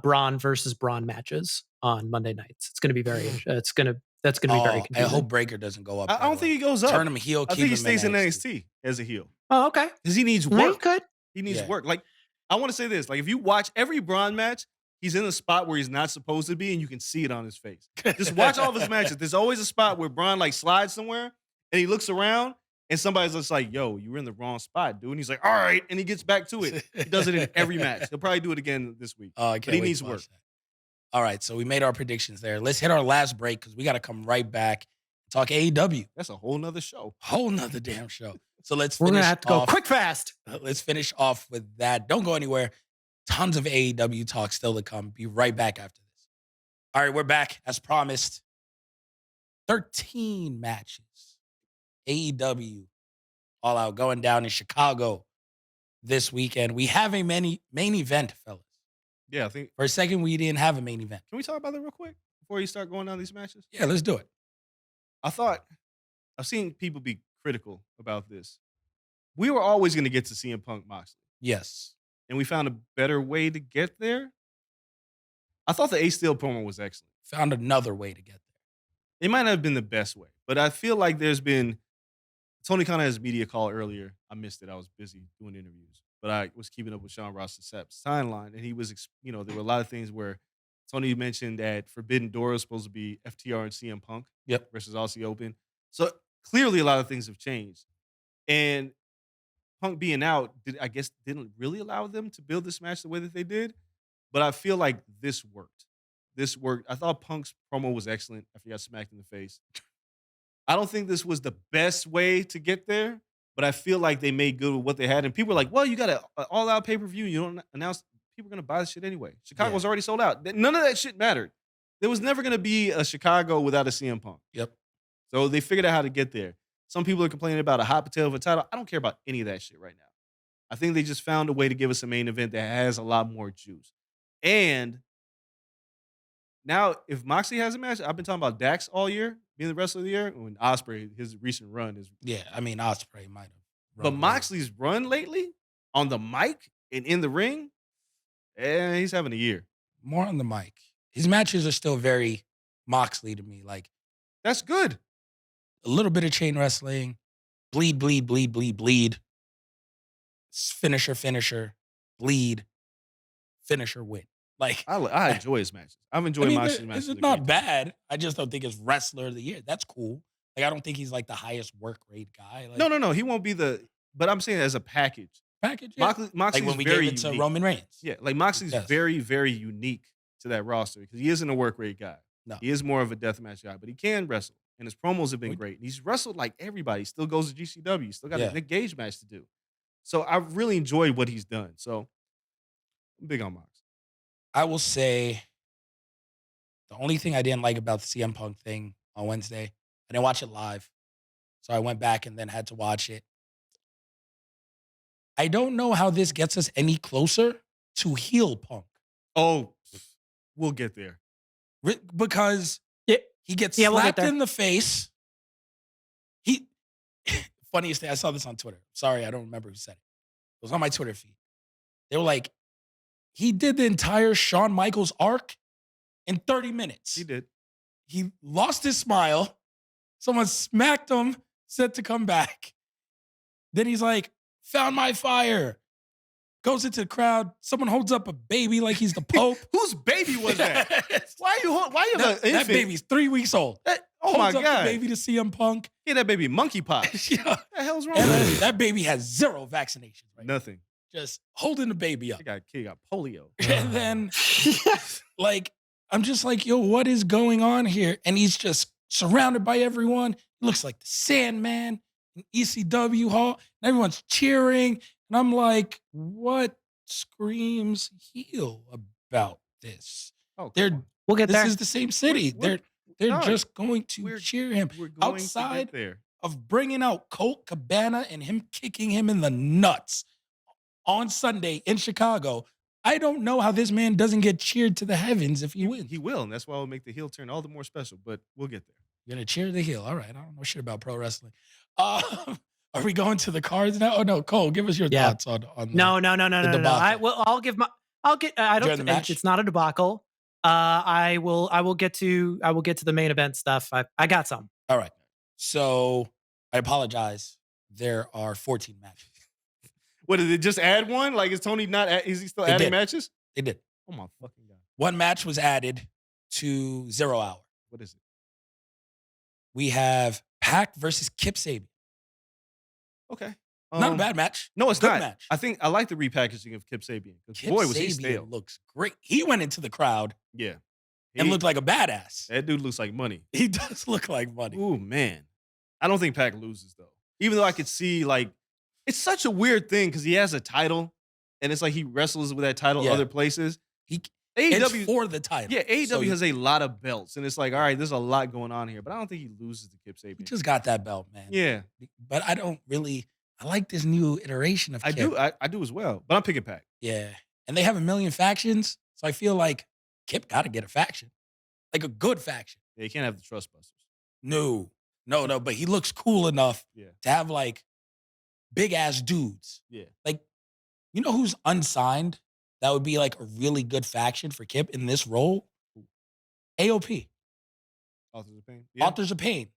Braun versus Braun matches on Monday nights. It's going to be that's going to be very I confusing. hope Breaker doesn't go up. I don't think he goes up. Turn him heel. I Keep think he him stays in NXT. NXT as a heel. Oh, okay. because he needs Well, you work. could. He needs Yeah. work. Like, I want to say this. Like, if you watch every Braun match, he's in a spot where he's not supposed to be, and you can see it on his face. Just watch all of his matches. There's always a spot where Braun like slides somewhere, and he looks around, and somebody's just like, "Yo, you were in the wrong spot, dude." And he's like, "All right," and he gets back to it. He does it in every match. He'll probably do it again this week. Oh, I But can't he wait needs to work. watch that. All right, so we made our predictions there. Let's hit our last break because we got to come right back and talk AEW. That's a whole nother show. Whole nother damn show. So let's We're finish gonna have to go off. quick, fast. Let's finish off with that. Don't go anywhere. Tons of AEW talk still to come. Be right back after this. All right, we're back as promised. 13 matches. AEW All Out going down in Chicago this weekend. We have a main event, fellas. Yeah, I think. For a second, we didn't have a main event. Can we talk about that real quick before you start going down these matches? Yeah, let's do it. I thought I've seen people be critical about this. We were always going to get to CM Punk Moxley, Yes. and we found a better way to get there. I thought the Ace Steel promo was excellent. Found another way to get there. It might not have been the best way, but I feel like there's been. Tony Khan had his media call earlier. I missed it. I was busy doing interviews, but I was keeping up with Sean Ross's timeline, and he was, there were a lot of things where Tony mentioned that Forbidden Door is supposed to be FTR and CM Punk Yep. versus Aussie Open. So clearly, a lot of things have changed, and Punk being out, didn't really allow them to build this match the way that they did. But I feel like this worked. This worked. I thought Punk's promo was excellent after he got smacked in the face. I don't think this was the best way to get there, but I feel like they made good with what they had. And people were like, well, you got an all-out pay-per-view. You don't announce. People are going to buy this shit anyway. Chicago's already sold out. None of that shit mattered. There was never going to be a Chicago without a CM Punk. Yep. So they figured out how to get there. Some people are complaining about a hot potato of a title. I don't care about any of that shit right now. I think they just found a way to give us a main event that has a lot more juice. And now, if Moxley has a match, I've been talking about Dax all year, being the wrestler of the year. When Ospreay, his recent run is. Yeah, I mean, Ospreay might have. But Moxley's run lately on the mic and in the ring, he's having a year. More on the mic. His matches are still very Moxley to me. Like, that's good. A little bit of chain wrestling, bleed, bleed, bleed, bleed, bleed. Finisher, bleed, finisher, win. Like I enjoy his matches. I've enjoyed Moxley's matches. It's not bad. I just don't think it's wrestler of the year. That's cool. Like, I don't think he's like the highest work rate guy. Like, No. He won't be the. But I'm saying as a package. Yeah. Moxley's like when we very gave it to unique. Roman Reigns. Yeah, like Moxley's very, very unique to that roster because he isn't a work rate guy. No. He is more of a deathmatch guy, but he can wrestle. And his promos have been great. And he's wrestled like everybody. He still goes to GCW. He's still got a Nick Gage match to do. So I really enjoyed what he's done. So I'm big on Mox. I will say the only thing I didn't like about the CM Punk thing on Wednesday, I didn't watch it live. So I went back and then had to watch it. I don't know how this gets us any closer to heel Punk. Oh, we'll get there. Because he gets slapped in the face. Funniest thing, I saw this on Twitter. Sorry, I don't remember who said it. It was on my Twitter feed. They were like, he did the entire Shawn Michaels arc in 30 minutes. He did. He lost his smile. Someone smacked him, said to come back. Then he's like, found my fire. Goes into the crowd. Someone holds up a baby like he's the Pope. Whose baby was that? Why you have an infant? That baby's 3 weeks old. Oh my Holds up God. the baby to CM Punk. Yeah, that baby monkeypox. Yeah. What the hell's wrong with him? That baby has 0 vaccinations. Right? Nothing. Just holding the baby up. He got polio. And then, like, I'm just like, yo, what is going on here? And he's just surrounded by everyone. He looks like the Sandman in ECW Hall. And everyone's cheering. And I'm like, what screams heel about this? Oh, we'll get there. This is the same city. They're just going to cheer him. We're going outside to get there. of bringing out Colt Cabana and him kicking him in the nuts on Sunday in Chicago. I don't know how this man doesn't get cheered to the heavens if he wins. He will, and that's why we'll make the heel turn all the more special, but we'll get there. You're going to cheer the heel. All right. I don't know shit about pro wrestling. Are we going to the cards now? Oh, no. Cole, give us your thoughts on No. debacle. I'll get. I During the don't. match? It's not a debacle. I will get to the main event stuff. I got some. All right. So I apologize. There are 14 matches. What did they just add one? Like, is Tony not? Is he still They adding did. matches? They did. Oh my fucking god! One match was added to 0 Hour. What is it? We have Pac versus Kip Sabian. Okay, Not a bad match. No, it's Good not. match. I think I like the repackaging of Kip Sabian. 'Cause Kip boy, was he Sabian stale. looks great. He went into the crowd Yeah, and looked like a badass. that dude looks like money. He does look like money. Ooh man, I don't think Pac loses though. Even though I could see like it's such a weird thing because he has a title, and it's like he wrestles with that title Yeah. other places. It's AEW for the title. Yeah, AEW So has a lot of belts, and it's like, all right, there's a lot going on here, but I don't think he loses to Kip he Sabian. just got that belt, man. Yeah, But I don't really. I like this new iteration of I Kip. do. I do as well, but I'm picking Pac. Yeah. And they have a million factions. So I feel like Kip got to get a faction, like a good faction. Yeah, you can't have the Trust Busters. No. But he looks cool enough Yeah, to have like big ass dudes. yeah. Like, you know who's unsigned? That would be like a really good faction for Kip in this role? AOP, Authors of Pain. Yeah, Authors of Pain.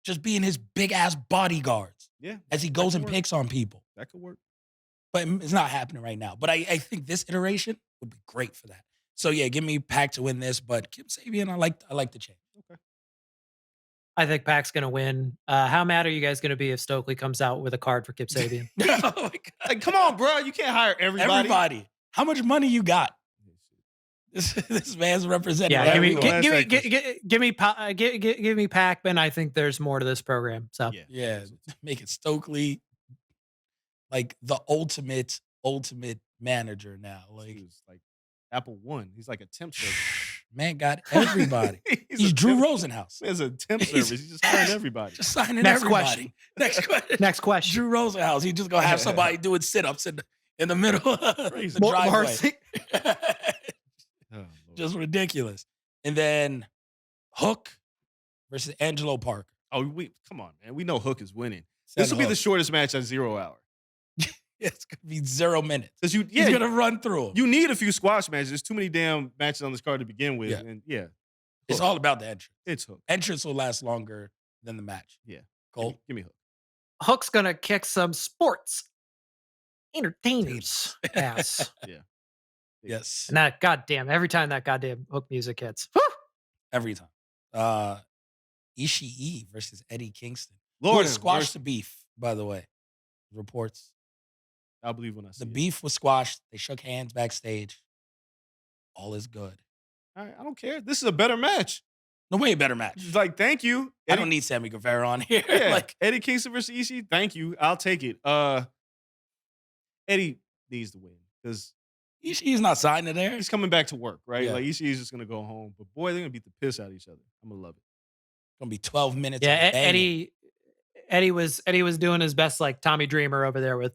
Just being his big ass bodyguards yeah. as he goes could and work. picks on people. That could work. But it's not happening right now. But I think this iteration would be great for that. So yeah, give me Pac to win this. But Kip Sabian, I like the change. Okay. I think Pac's going to win. How mad are you guys going to be if Stokely comes out with a card for Kip Sabian? Oh my God. Like, come on, bro. You can't hire everybody. How much money you got? This man's representing. Yeah, give me, Everyone. give me Pac, and I think there's more to this program. So Yeah, make it Stokely like the ultimate manager now. Like, He's like Apple One. He's like a temp service. man got everybody. He's a Drew temp- Rosenhaus. There's a temp service. He's just hiring everybody. Just signing Next everybody. question. Next question. next question. Drew Rosenhaus. He just gonna have somebody doing sit-ups in the middle of the Crazy. driveway. Marcy- Oh, Lord. Just ridiculous. And then Hook versus Angelo Parker. Oh, come on, man. We know Hook is winning. Send This will be the Hook. shortest match at 0 Hour. It's gonna be 0 minutes. Because He's gonna run through them. you need a few squash matches. There's too many damn matches on this card to begin with. Yeah. And yeah, It's Hook. all about the entrance. It's Hook. Entrance will last longer than the match. Yeah. Cole. Give me Hook. Hook's going to kick some sports entertainers ass. Yes. And that goddamn, every time that goddamn Hook music hits. Whew! Every time. Ishii versus Eddie Kingston. Lord, Who squashed the beef, by the way. Reports. I believe when I see The it. beef was squashed. They shook hands backstage. All is good. All right, I don't care. This is a better match. No way better match. It's like, thank you. I don't need Sammy Guevara on here. Yeah, Like, Eddie Kingston versus Ishii. Thank you. I'll take it. Eddie needs to win because Ishii's not signing there. he's coming back to work, right? Yeah. Like Ishii's just gonna go home. But boy, they're gonna beat the piss out of each other. I'm gonna love it. Gonna be 12 minutes. Yeah, of banging. Eddie was doing his best like Tommy Dreamer over there with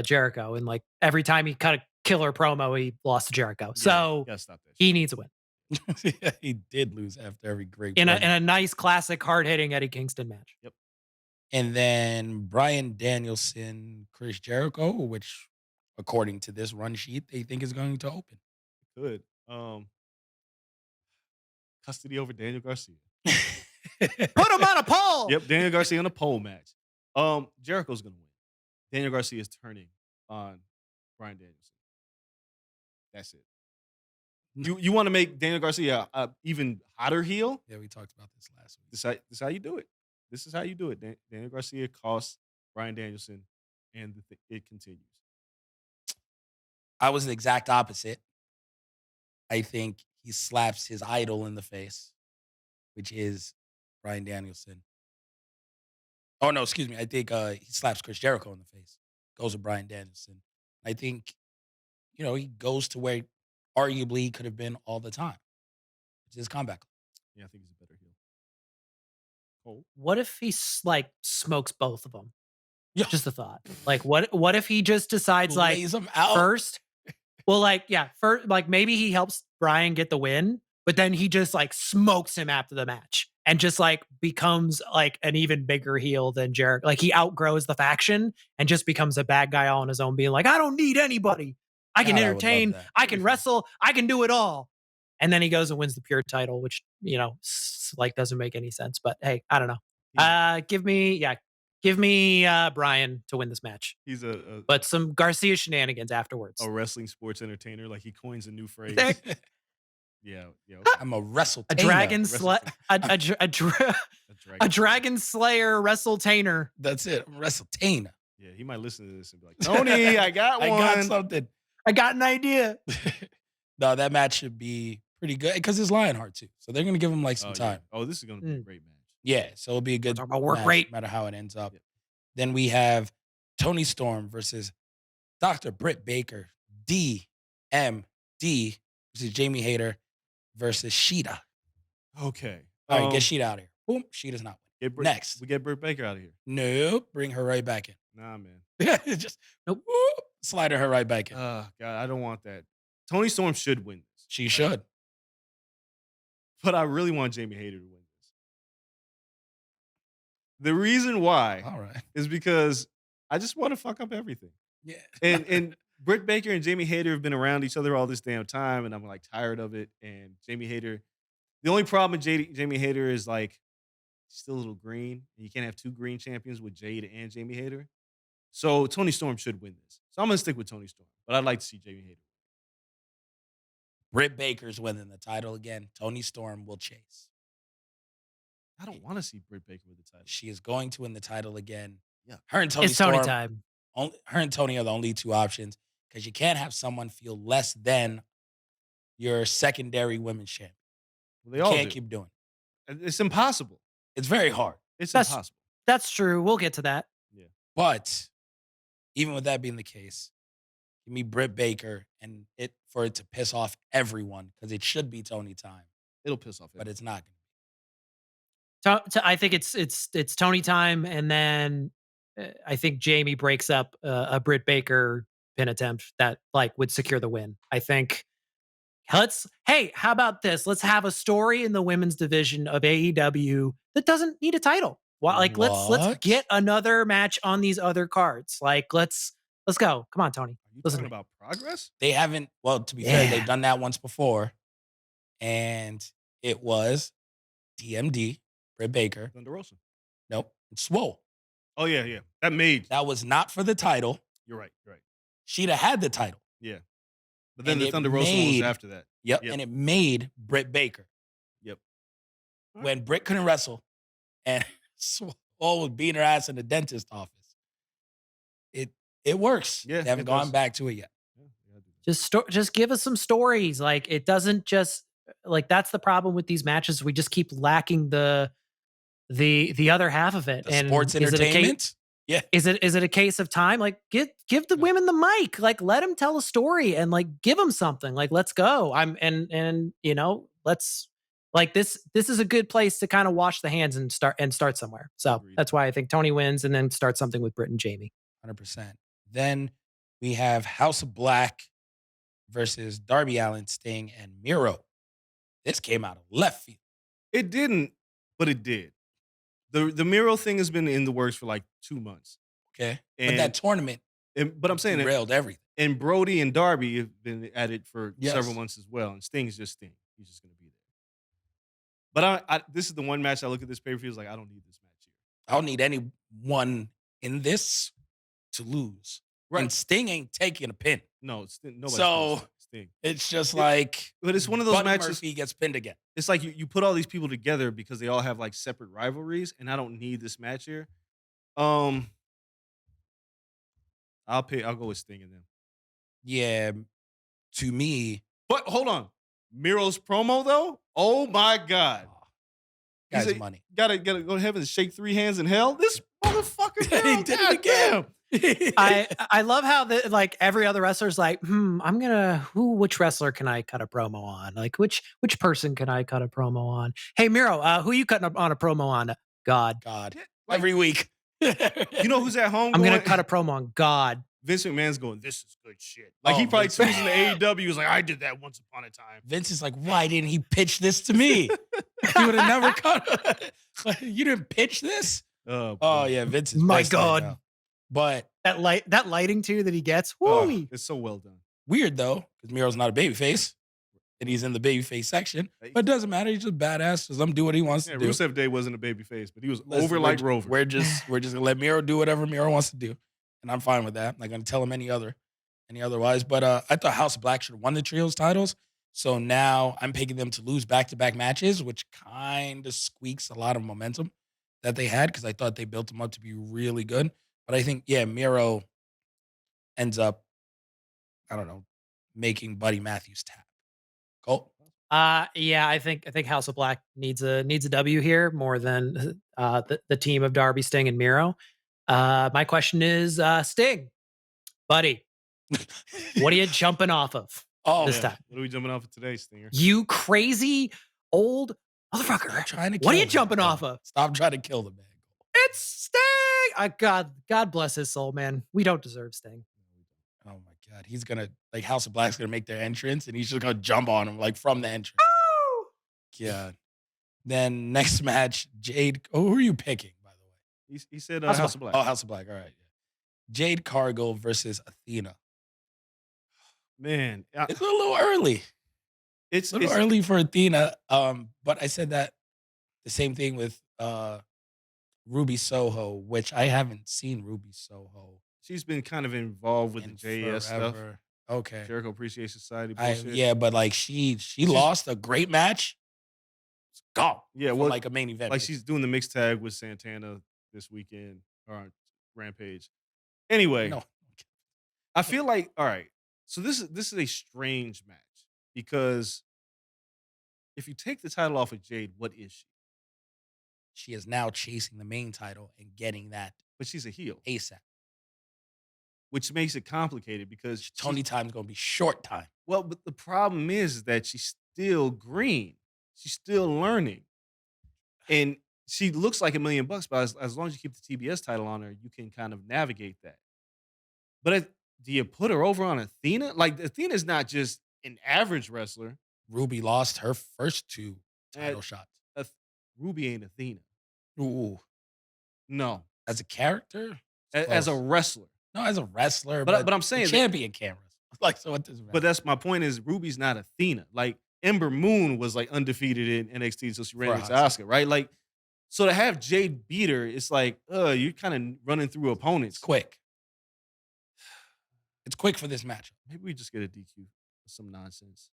Jericho, and like every time he cut a killer promo, he lost to Jericho. So Gotta stop that. he needs a win Yeah, he did lose after every great in promo. a nice classic hard hitting Eddie Kingston match. And then Bryan Danielson, Chris Jericho, which according to this run sheet, they think is going to open. Good. Custody over Daniel Garcia. Put him on a pole. Yep, Daniel Garcia in a pole match. Jericho's gonna win. Daniel Garcia is turning on Bryan Danielson. That's it. You want to make Daniel Garcia a even hotter heel? Yeah, we talked about this last week. This is how you do it. This is how you do it. Daniel Garcia costs Bryan Danielson, and it continues. I was the exact opposite. I think he slaps his idol in the face, which is Bryan Danielson. Oh, no, excuse me. I think he slaps Chris Jericho in the face, goes with Bryan Danielson. I think, he goes to where arguably he could have been all the time, which is comeback. Yeah, I think he's a better heel. Cole? What if he like smokes both of them? Yeah. Just a thought. Like what if he just decides like Lays him out. first? Well, like first, like maybe he helps Brian get the win, but then he just like smokes him after the match and just like becomes like an even bigger heel than Jericho. Like he outgrows the faction and just becomes a bad guy all on his own, being like, I don't need anybody. I can God, I would love entertain. that. I can wrestle. I can do it all. And then he goes and wins the pure title, which like doesn't make any sense. But hey, I don't know. Give me Give me Brian to win this match, He's a but some Garcia shenanigans afterwards. wrestling sports entertainer. Like he coins a new phrase. There- Yeah, yeah. I'm a wrestle. a dragon Wrestle- a dragon slayer wrestletainer. That's it. I'm a wrestletainer. Yeah, he might listen to this and be like, Tony, I got one. I got something. I got an idea. No, that match should be pretty good because it's Lionheart too. So they're gonna give him like some time. Oh, this is gonna be a great match. Yeah, so it'll be a good Talk about work match, rate. no matter how it ends up. Yeah. Then we have Tony Storm versus Dr. Britt Baker, DMD versus Jamie Hayter versus Sheeta. Okay. All right, get Sheeta out of here. Boom, Sheeta's not winning. Next. We get Britt Baker out of here. Nope, bring her right back in. Nah, man. Just nope, whoop, slide her right back in. God, I don't want that. Tony Storm should win this. She should. But I really want Jamie Hayter to win this. The reason why All right. is because I just want to fuck up everything. Yeah. And Britt Baker and Jamie Hayter have been around each other all this damn time, and I'm like tired of it. And Jamie Hayter, the only problem with Jamie Hayter is like still a little green. And you can't have two green champions with Jade and Jamie Hayter. So Tony Storm should win this. So I'm gonna stick with Tony Storm, but I'd like to see Jamie Hayter. Britt Baker's winning the title again. Tony Storm will chase. I don't want to see Britt Baker with the title. She is going to win the title again. Yeah. Her and Tony It's Storm. Tony time. Her and Tony are the only two options because you can't have someone feel less than your secondary women's champion. Well, they You all can't do. keep doing it. It's impossible. It's very hard. It's That's- impossible. That's true. We'll get to that. But even with that being the case, give me Britt Baker and for it to piss off everyone because it should be Tony time, It'll piss off. but it's not going I think it's Tony time, and then I think Jamie breaks up a Britt Baker pin attempt that like would secure the win. I think hey, how about this? Let's have a story in the women's division of AEW that doesn't need a title. Like let's What? get another match on these other cards. Like let's go. Come on, Tony. Are you Listen talking to me. about progress? They haven't, well, to be fair, Yeah. they've done that once before. And it was DMD, Britt Baker. Thunder Rosa. Nope. It's Swole. Oh yeah. That was not for the title. You're right. She'd have had the title. Yeah. But then And the it Thunder Rosa one made- was after that. Yep. Yep. And it made Britt Baker. Yep. When Britt couldn't wrestle and Swole was beating her ass in the dentist office. It works. Yeah, They haven't it gone does. back to it yet. Just give us some stories. Like it doesn't just like that's the problem with these matches. We just keep lacking the other half of it. The and sports is it a case- entertainment. Yeah. Is it a case of time? Like give the women the mic. Like let them tell a story and like give them something. Like let's go. And you know let's like this is a good place to kind of wash the hands and start somewhere. So Agreed. that's why I think Tony wins and then start something with Britt and Jamie. 100%. Then we have House of Black versus Darby Allin, Sting, and Miro. This came out of left field. It didn't, but it did. The Miro thing has been in the works for like 2 months. Okay. But And- that tournament But I'm saying that, derailed everything. and Brody and Darby have been at it for Yes. several months as well. And Sting's just Sting. He's just going to be there. But I this is the one match I look at this pay-per-view is like, I don't need this match here. I don't need anyone in this to lose. Right. And Sting ain't taking a pin. No, nobody's So- gonna Sting. It's just like But it's one of those Buddy matches. Murphy gets pinned again. It's like you put all these people together because they all have like separate rivalries, and I don't need this match here. I'll go with Sting in them. Yeah. To me, But hold on, Miro's promo though. Oh my God, He's guys, a- money. gotta go to heaven and shake 3 hands in hell. This motherfucker He Miro, did it God again. damn. I love how like every other wrestler's like, which wrestler can I cut a promo on? Like which person can I cut a promo on? Hey Miro, who you cutting on a promo on? God. God. Like, Every week. you know who's at home? I'm gonna going- cut a promo on God. Vince McMahon's going, this is good shit. Like he Oh, probably Vince tunes in the AEW. He was like, I did that once upon a time. Vince is like, why didn't he pitch this to me? He would have never cut. You didn't pitch this? Oh boy. yeah, Vince is My pissed right God. now. But That lighting too that he gets. Oh, Woo! it's so well done. weird though, because Miro's not a babyface. and he's in the babyface section. But it doesn't matter. He's just badass. Just let him do what he wants Yeah, to do. Rusev Day wasn't a baby face, but he was Listen, over like Rover. We're just gonna let Miro do whatever Miro wants to do, and I'm fine with that. I'm not gonna tell him any otherwise. But I thought House of Black should have won the trios titles. So now I'm picking them to lose back-to-back matches, which kind of squeaks a lot of momentum that they had because I thought they built them up to be really good. But I think, yeah, Miro ends up, I don't know, making Buddy Matthews tap. Colt? Yeah, I think House of Black needs a W here more than the team of Darby, Sting, and Miro. My question is, Sting, buddy, what are you jumping off of this time? What are we jumping off of today, Stinger? You crazy old motherfucker! Trying to What are kill you the jumping man. off of? Stop trying to kill the man. It's Sting. God bless his soul, man. We don't deserve Sting. Oh my God. He's gonna like House of Black's gonna make their entrance and he's just gonna jump on him like from the entrance. God. Then next match, Jade. Oh, who are you picking, by the way? He said House of Black. Oh, House of Black. All right. Yeah. Jade Cargill versus Athena. Man, It's a little early. it's A little early for Athena. But I said that the same thing with Ruby Soho, which I haven't seen Ruby Soho she's been kind of involved with in the JS stuff. forever. Okay. Jericho Appreciation Society bullshit. Yeah, but like she lost a great match. It's gone. Yeah, for well, like a main event. like she's doing the mixed tag with Santana this weekend or on Rampage. Anyway, no. I feel like all right. So this is a strange match because if you take the title off of Jade, what is she? She is now chasing the main title and getting that But she's a heel, ASAP. which makes it complicated because Tony time's gonna be short time. well, but the problem is that she's still green. She's still learning. And she looks like $1,000,000, but as long as you keep the TBS title on her, you can kind of navigate that. But do you put her over on Athena? Like Athena's not just an average wrestler. Ruby lost her first two title Uh, shots. Ruby ain't Athena. Ooh. No, As a character? It's as a close. wrestler. No, as a wrestler. But I'm the saying that- champion cameras. Like so what does But that's my point is Ruby's not Athena. Like Ember Moon was like undefeated in NXT until she ran For into Asuka. Asuka, right? Like, so to have Jade beat her, it's like, you're kind of running through opponents. It's quick. It's quick for this match. Maybe we just get a DQ. Some nonsense.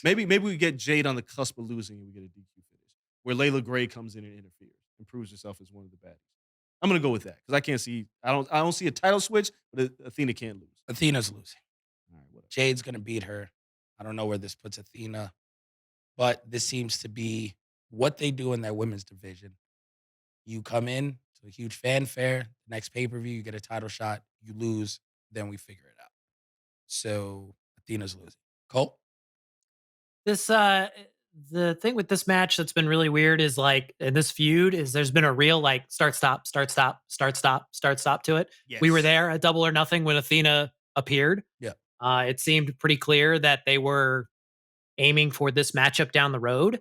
maybe we get Jade on the cusp of losing and we get a DQ finish where Layla Gray comes in and interferes and proves herself as one of the baddies. I'm gonna go with that because I can't see. I don't see a title switch, but Athena can't lose. Athena's losing. All right, whatever. Jade's gonna beat her. I don't know where this puts Athena, but this seems to be what they do in that women's division. You come in to a huge fanfare, next pay-per-view, you get a title shot, you lose, then we figure it out. So Athena's losing. Cole? This the thing with this match that's been really weird is like in this feud is there's been a real like start stop to it. We were there at Double or Nothing when Athena appeared. Yeah. It seemed pretty clear that they were aiming for this matchup down the road.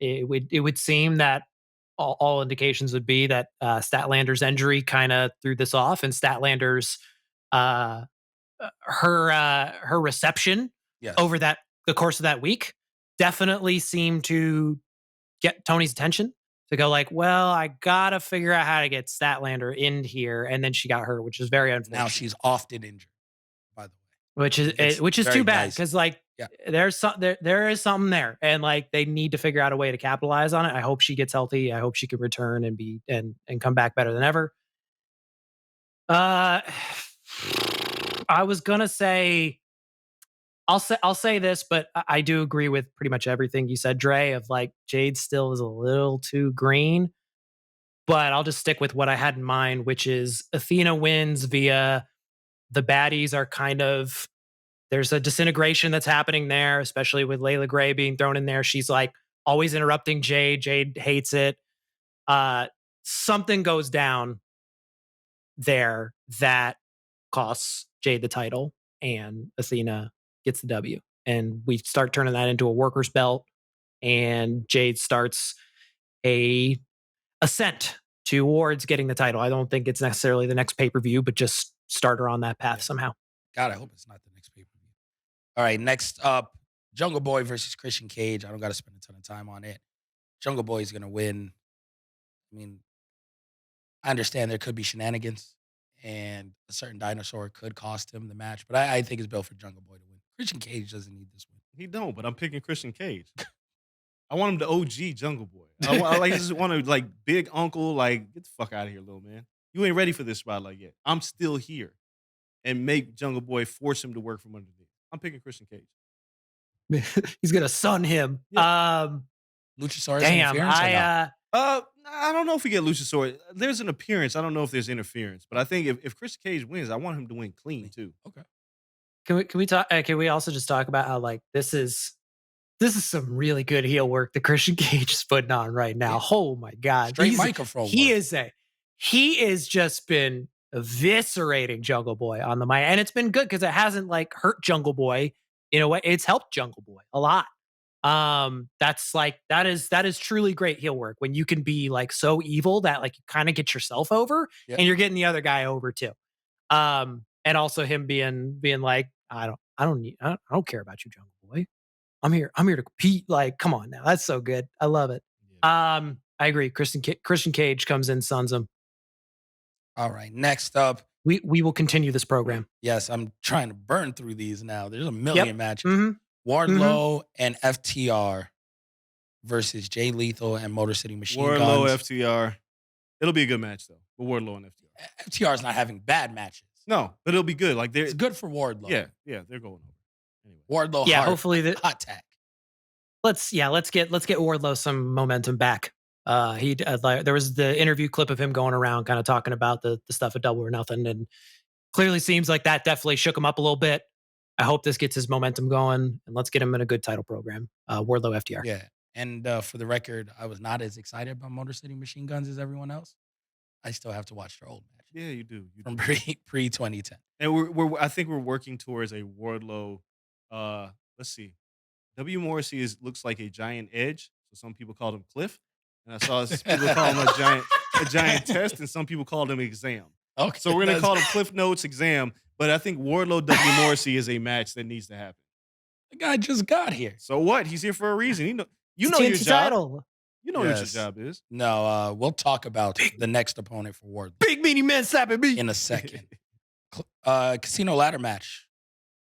It would seem that all indications would be that Statlander's injury kind of threw this off, and Statlander's her reception Yes. over the course of that week definitely seemed to get Tony's attention to go like, well, I gotta figure out how to get Statlander in here, and then she got hurt, which is very unfortunate. Now she's often injured, by the way. which is very too bad nice. because like Yeah. there is something there, and like they need to figure out a way to capitalize on it. I hope she gets healthy. I hope she can return and be and come back better than ever. I was gonna say, I'll say this, but I do agree with pretty much everything you said, Dre. Of like Jade still is a little too green, but I'll just stick with what I had in mind, which is Athena wins via the baddies are kind of there's a disintegration that's happening there, especially with Layla Gray being thrown in there. She's like always interrupting Jade. Jade hates it. Something goes down there that costs Jade the title, and Athena gets the W. And we start turning that into a worker's belt, and Jade starts a ascent towards getting the title. I don't think it's necessarily the next pay-per-view, but just start her on that path somehow. God, I hope it's not the next pay-per-view. All right, next up, Jungle Boy versus Christian Cage. I don't got to spend a ton of time on it. Jungle Boy is gonna win. I mean, I understand there could be shenanigans, and a certain dinosaur could cost him the match, but I think it's built for Jungle Boy to win. Christian Cage doesn't need this win. He don't, but I'm picking Christian Cage. I want him to OG Jungle Boy. I just want to like big uncle, like get the fuck out of here, little man. You ain't ready for this spotlight yet. I'm still here, and make Jungle Boy force him to work from underneath. I'm picking Christian Cage. He's gonna sun him. Luchasaurus Damn, interference or no? I don't know if we get Luchasaurus. There's an appearance. I don't know if there's interference, but I think if Christian Cage wins, I want him to win clean too. Okay. Can we talk? Can we also just talk about how like this is some really good heel work that Christian Cage is putting on right now. Yeah. Oh my god, Straight microphone he work. he is just been eviscerating Jungle Boy on the mic, and it's been good because it hasn't like hurt Jungle Boy in a way. It's helped Jungle Boy a lot. That's like that is truly great heel work when you can be like so evil that like you kind of get yourself over Yep. and you're getting the other guy over too. And also him being like, I don't care about you, Jungle Boy. I'm here to compete. Like, come on now. That's so good. I love it. Yeah. I agree. Christian Cage comes in, suns him. All right. Next up. We will continue this program. Yes, I'm trying to burn through these now. There's a million matches. Mm-hmm. Wardlow and FTR versus Jay Lethal and Motor City Machine Wardlow, Guns. FTR. It'll be a good match though. But Wardlow and FTR. FTR is not having bad matches. No, but it'll be good. Like It's good for Wardlow. yeah, they're going over. Anyway. Wardlow. Yeah, hard, hopefully hot tag. let's get Wardlow some momentum back. There was the interview clip of him going around kind of talking about the stuff at Double or Nothing, and clearly seems like that definitely shook him up a little bit. I hope this gets his momentum going, and let's get him in a good title program. Wardlow FTR. Yeah. And for the record, I was not as excited about Motor City Machine Guns as everyone else. I still have to watch their old match. Yeah, you do. From pre 2010. And I think we're working towards a Wardlow. Let's see. W. Morrissey looks like a giant edge. So some people called him Cliff. And I saw people call him a giant test, and some people called him exam. Okay. So we're gonna call him Cliff Notes exam. But I think Wardlow W. Morrissey is a match that needs to happen. The guy just got here. So what? He's here for a reason. You know your TNT job. title. You know what your job is. No, we'll talk about the next opponent for Wardlow Big meaty man slapping me in a second. Casino ladder match.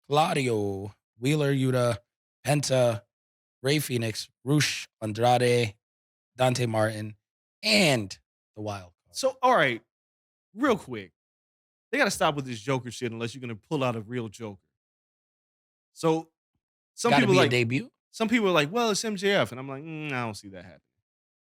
Claudio, Wheeler Yuta, Penta, Ray Phoenix, Rush, Andrade, Dante Martin, and the Wild Card. So, all right, real quick. They got to stop with this Joker shit unless you're going to pull out a real Joker. So, some Gotta people be like a debut. Some people are like, well, it's MJF. And I'm like, I don't see that happening.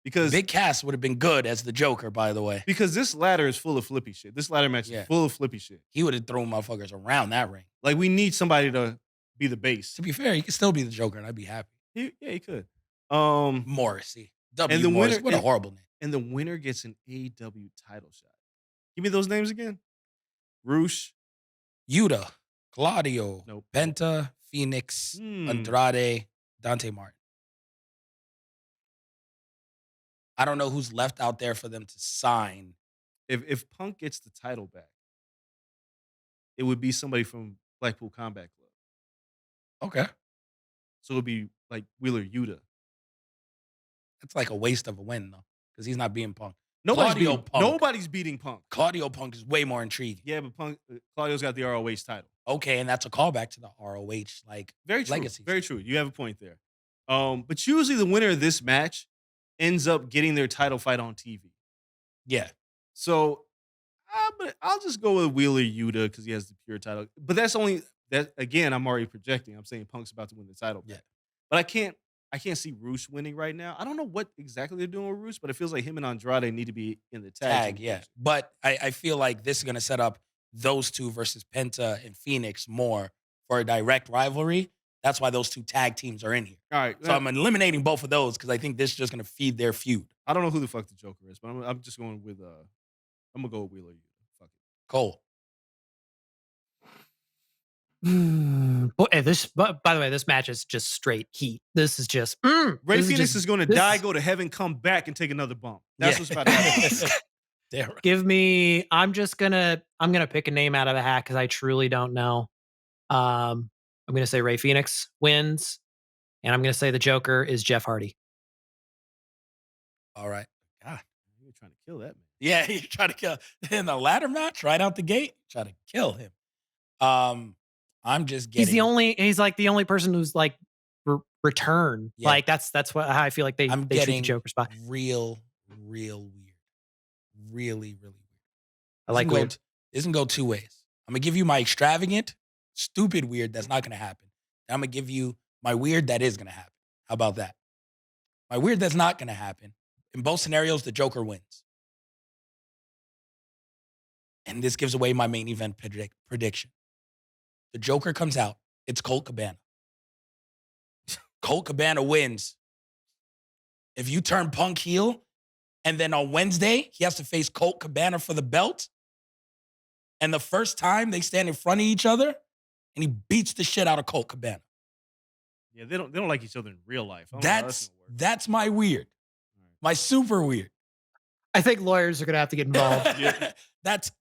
Because Big Cass would have been good as the Joker, by the way. Because this ladder is full of flippy shit. This ladder match is full of flippy shit. He would have thrown motherfuckers around that ring. Like, we need somebody to be the base. To be fair, he could still be the Joker, and I'd be happy. He could. Morrissey. And the Morrissey. winner, What a horrible name. And the winner gets an AW title shot. Give me those names again. Rush. Yuta. Claudio. Nope. Penta. Phoenix. Andrade. Dante Martin. I don't know who's left out there for them to sign. If Punk gets the title back, it would be somebody from Blackpool Combat Club. Okay. So it would be like Wheeler Yuta. That's like a waste of a win, though, because he's not being Punk. Nobody's beating Punk. Claudio Punk is way more intriguing. Yeah, but Claudio's got the ROH title. Okay, and that's a callback to the ROH very true. legacy. Very true. You have a point there. But usually the winner of this match ends up getting their title fight on TV. Yeah. So, but I'll just go with Wheeler Yuta because he has the pure title. But that's only that. Again, I'm already projecting. I'm saying Punk's about to win the title. Yeah. But I can't see Roos winning right now. I don't know what exactly they're doing with Roos, but it feels like him and Andrade need to be in the tag. Yeah. But I feel like this is going to set up those two versus Penta and Phoenix more for a direct rivalry. That's why those two tag teams are in here. All right. So I'm eliminating both of those because I think this is just going to feed their feud. I don't know who the fuck the Joker is, but I'm just going with I'm gonna go with Wheeler Yuta. Fuck it. Cole. By the way, this match is just straight heat. This is just Ray Phoenix is going to die, go to heaven, come back, and take another bump. That's what's about to happen. Right. Give me. I'm gonna pick a name out of a hat because I truly don't know. I'm gonna say Ray Phoenix wins. And I'm going to say the Joker is Jeff Hardy. All right. God. You're trying to kill that man. Yeah, you try to kill in the ladder match right out the gate. Try to kill him. I'm just getting. He's like the only person who's like return. Yeah. Like that's how I feel like they I'm treat the getting Joker spot. real weird. Really weird. I like weird. This can go two ways. I'm gonna give you my extravagant, stupid weird that's not gonna happen. And I'm gonna give you my weird that is gonna happen. How about that? My weird that's not gonna happen. In both scenarios, the Joker wins. And this gives away my main event prediction. The Joker comes out. It's Colt Cabana. Colt Cabana wins. If you turn Punk heel, and then on Wednesday, he has to face Colt Cabana for the belt. And the first time they stand in front of each other, and he beats the shit out of Colt Cabana. Yeah, they don't like each other in real life. That's my weird. My super weird. I think lawyers are gonna have to get involved. Yeah.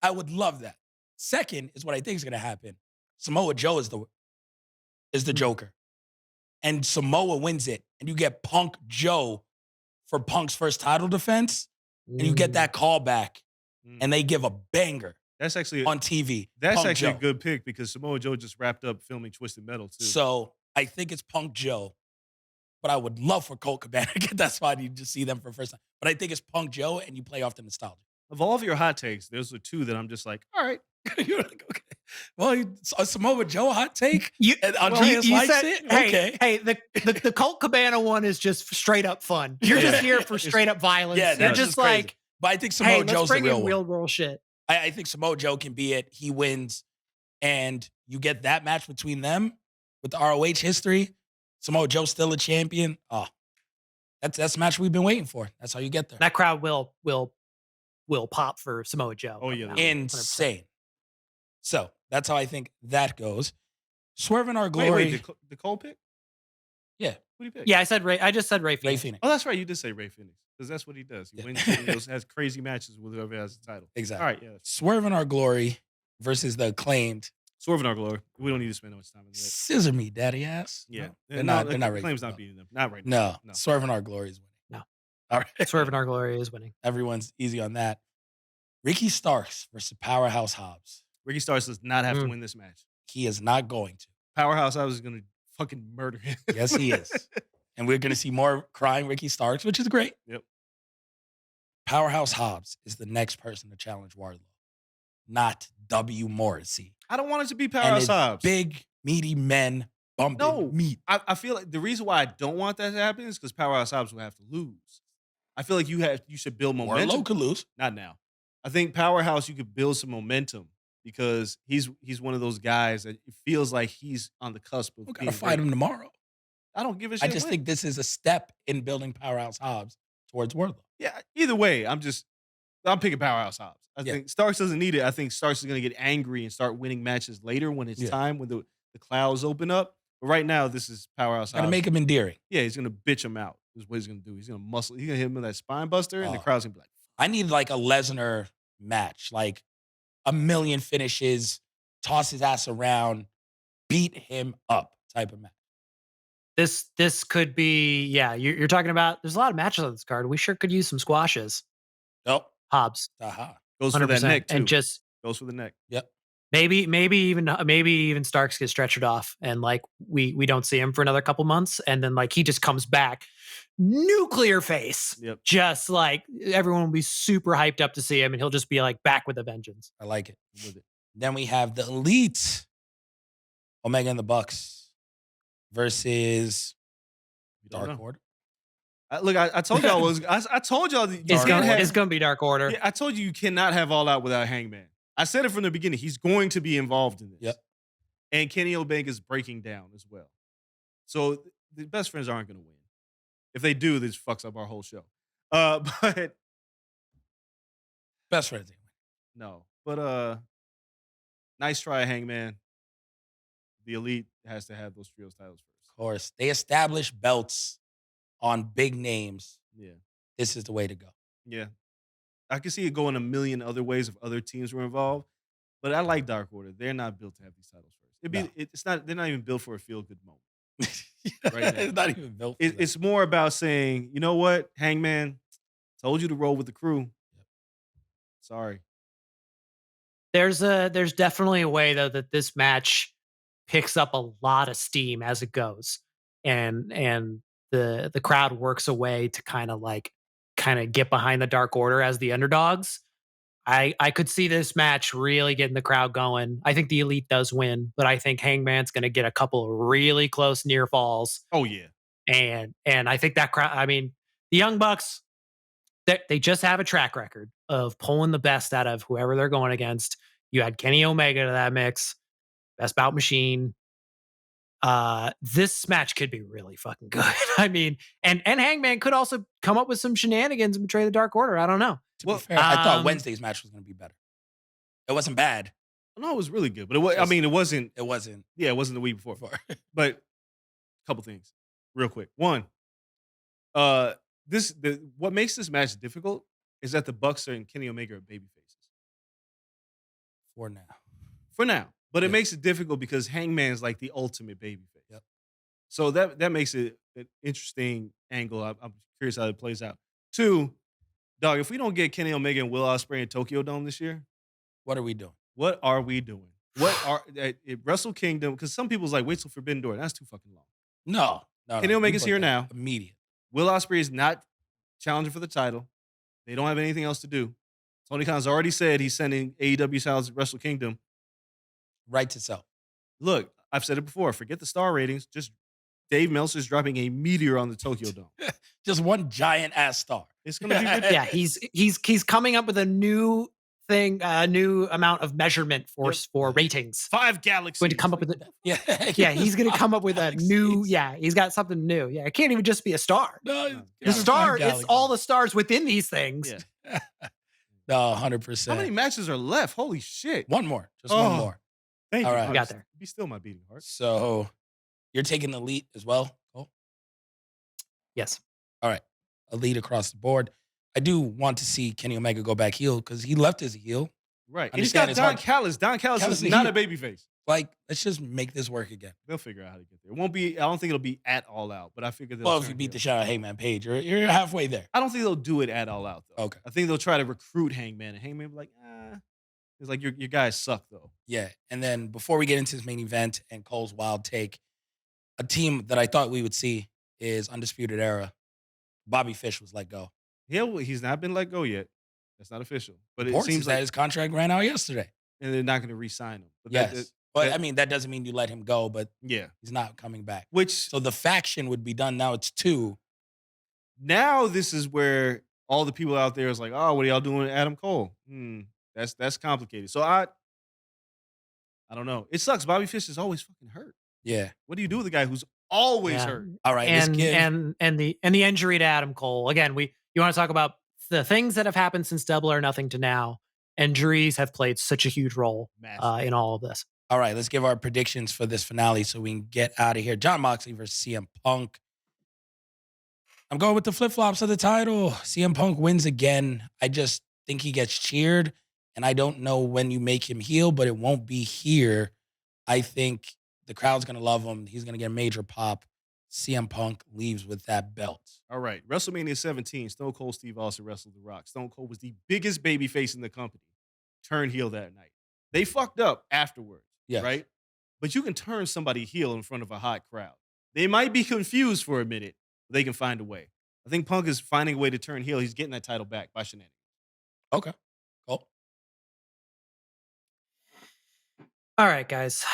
I would love that. Second is what I think is gonna happen. Samoa Joe is the Joker. And Samoa wins it. And you get Punk Joe for Punk's first title defense. And you get that call back. And they give a banger. That's actually on TV. That's Punk actually Joe. a good pick because Samoa Joe just wrapped up filming Twisted Metal too. So I think it's Punk Joe. But I would love for Colt Cabana to get that spot. You just see them for the first time. But I think it's Punk Joe, and you play off the nostalgia. Of all of your hot takes, those are two that I'm just like, all right. You're like, okay. Well, a Samoa Joe hot take? And Andreas likes it? Hey, Okay. Hey, the Colt Cabana one is just straight up fun. You're just here for straight up violence. Yeah, You're that's just like, crazy. But I think Samoa let's Joe's bring the real in one. real world shit. I think Samoa Joe can be it. He wins, and you get that match between them with the ROH history. Samoa Joe's still a champion. Oh, that's the match we've been waiting for. That's how you get there. That crowd will pop for Samoa Joe. Oh, yeah. Insane. 100%. So that's how I think that goes. Swerve in Our Glory. Wait, the Cole pick? Yeah. Who do you pick? Yeah, I just said Ray Phoenix. Oh, that's right. You did say Ray Phoenix because that's what he does. He wins and has crazy matches with whoever has the title. Exactly. All right. Yeah. Swerve in Our Glory versus the acclaimed. Swerve in Our Glory. We don't need to spend much time on that. Scissor me, daddy ass. Yeah. No, they're not ready. Claim's not beating them. Not right now. No. Swerve in Our Glory is winning. No. All right. Swerve in Our Glory is winning. Everyone's easy on that. Ricky Starks versus Powerhouse Hobbs. Ricky Starks does not have to win this match. He is not going to. Powerhouse Hobbs is going to fucking murder him. Yes, he is. And we're going to see more crying Ricky Starks, which is great. Yep. Powerhouse Hobbs is the next person to challenge Wardlow, not W. Morrissey. I don't want it to be Powerhouse Hobbs. Big, meaty men bumping meat. I feel like the reason why I don't want that to happen is because Powerhouse Hobbs will have to lose. I feel like you should build momentum. Wardlow could lose. Not now. I think Powerhouse, you could build some momentum because he's one of those guys that it feels like he's on the cusp of We're being going to fight him tomorrow. I don't give a shit. I just think this is a step in building Powerhouse Hobbs towards Wardlow. Yeah, either way, I'm picking Powerhouse Hobbs. I think Starks doesn't need it. I think Starks is going to get angry and start winning matches later when it's time, when the clouds open up. But right now, this is Powerhouse Hobbs. Got to make him endearing. Yeah, he's going to bitch him out is what he's going to do. He's going to muscle. He's going to hit him with that spine buster, and the crowd's going to be like, I need like a Lesnar match, like a million finishes, toss his ass around, beat him up type of match. This could be, you're talking about, there's a lot of matches on this card. We sure could use some squashes. Nope. Hobbs. Goes for that neck too. And just goes for the neck. Yep. Maybe even Starks gets stretchered off and like we don't see him for another couple months. And then like he just comes back nuclear face. Yep. Just like everyone will be super hyped up to see him and he'll just be like back with a vengeance. I like it. I'm with it. Then we have the Elite, Omega and the Bucks versus Dark Order. Look, I told y'all I told y'all that it's gonna be Dark Order. Yeah, I told you cannot have All Out without Hangman. I said it from the beginning. He's going to be involved in this. Yep. And Kenny Omega is breaking down as well. So the best friends aren't going to win. If they do, this fucks up our whole show. But best friends. No. But nice try, Hangman. The Elite has to have those trios titles first. Of course. They establish belts on big names. Yeah. This is the way to go. Yeah. I can see it going a million other ways if other teams were involved. But I like Dark Order. They're not built to have these titles first. It's not. They're not even built for a feel-good moment. right now. It's not even built for that. It's more about saying, you know what, Hangman, told you to roll with the crew. Sorry. There's definitely a way though that this match picks up a lot of steam as it goes, and the crowd works a way to kind of get behind the Dark Order as the underdogs. I could see this match really getting the crowd going. I think the Elite does win, but I think Hangman's going to get a couple of really close near falls, Oh yeah. and I think that crowd. I mean, the Young Bucks, they just have a track record of pulling the best out of whoever they're going against. You add Kenny Omega to that mix, best bout machine. This match could be really fucking good. I mean, and Hangman could also come up with some shenanigans and betray the Dark Order. I don't know. To Well, be fair, I thought um, Wednesday's match was going to be better. It wasn't bad. No, it was really good, but it was. I Just- mean, it wasn't. It wasn't Yeah, it wasn't the week before. before. But a couple things, real quick. One, what makes this match difficult is that the Bucks and Kenny Omega are baby faces For now. for now. But it Yeah. makes it difficult because Hangman's like the ultimate baby face. Yep. So that makes it an interesting angle. I'm curious how it plays out. Two, dog, if we don't get Kenny Omega and Will Ospreay in Tokyo Dome this year, What are we doing? what are we doing? What are at Wrestle Kingdom? Because some people's like, wait till Forbidden Door. That's too fucking long. No. Kenny you Omega's put here that now. Immediate. Will Ospreay is not challenging for the title. They don't have anything else to do. Tony Khan's already said he's sending AEW styles Wrestle Kingdom. Right to sell. Look, I've said it before. Forget the star ratings. Just Dave Meltzer's dropping a meteor on the Tokyo Dome. Just one giant ass star. It's gonna be ridiculous. Yeah, he's coming up with a new thing, a new amount of measurement for ratings. 5 galaxies. Going to come up with Yeah. yeah, he's going to come up with a new. Galaxies. Yeah, he's got something new. Yeah, it can't even just be a star. No, No. The yeah, star, five it's all the stars within these things. Yeah. No, How many 100%. matches are left? Holy shit. One more. Just one Oh. more. Thank All you. right. Hearts. Got there. Be still my beating heart. So you're taking Elite as well? Cole? Yes. All right. Elite across the board. I do want to see Kenny Omega go back heel because he left as a heel. Right. And he's got Understand it's Don hard. Callis. Don Callis Callis is is not heel. a babyface. Like, let's just make this work again. They'll figure out how to get there. It won't be, I don't think it'll be at all out, but I figure they'll Well, if turn you beat heel. the shit out of Hangman Page, you're halfway there. I don't think they'll do it at all out though. Okay. I think they'll try to recruit Hangman, and Hangman will be like, it's like your guys suck though. Yeah. And then before we get into this main event and Cole's wild take, a team that I thought we would see is Undisputed Era. Bobby Fish was let go. He's not been let go yet. That's not official, but it Reports seems is that like, his contract ran out yesterday. and they're not going to re-sign him. But Yes. But that- I mean, that doesn't mean you let him go, but yeah. he's not coming back. Which So the faction would be done. Now it's 2. now this is where all the people out there is like, oh, what are y'all doing with Adam Cole? That's complicated. So I don't know. It sucks. Bobby Fish is always fucking hurt. Yeah. What do you do with a guy who's always Yeah. hurt? All right. let's And give, and the injury to Adam Cole. Again, you want to talk about the things that have happened since Double or Nothing to now. Injuries have played such a huge role Massive. in all of this. all right, let's give our predictions for this finale so we can get out of here. John Moxley versus CM Punk. I'm going with the flip flops of the title. CM Punk wins again. I just think he gets cheered, and I don't know when you make him heel, but it won't be here. I think the crowd's going to love him. He's going to get a major pop. CM Punk leaves with that belt. All right. WrestleMania 17, Stone Cold Steve Austin wrestled The Rock. Stone Cold was the biggest babyface in the company. Turned heel that night. They fucked up afterwards, Yes. right? But you can turn somebody heel in front of a hot crowd. They might be confused for a minute, but they can find a way. I think Punk is finding a way to turn heel. He's getting that title back by shenanigans. Okay. Cool. All right, guys.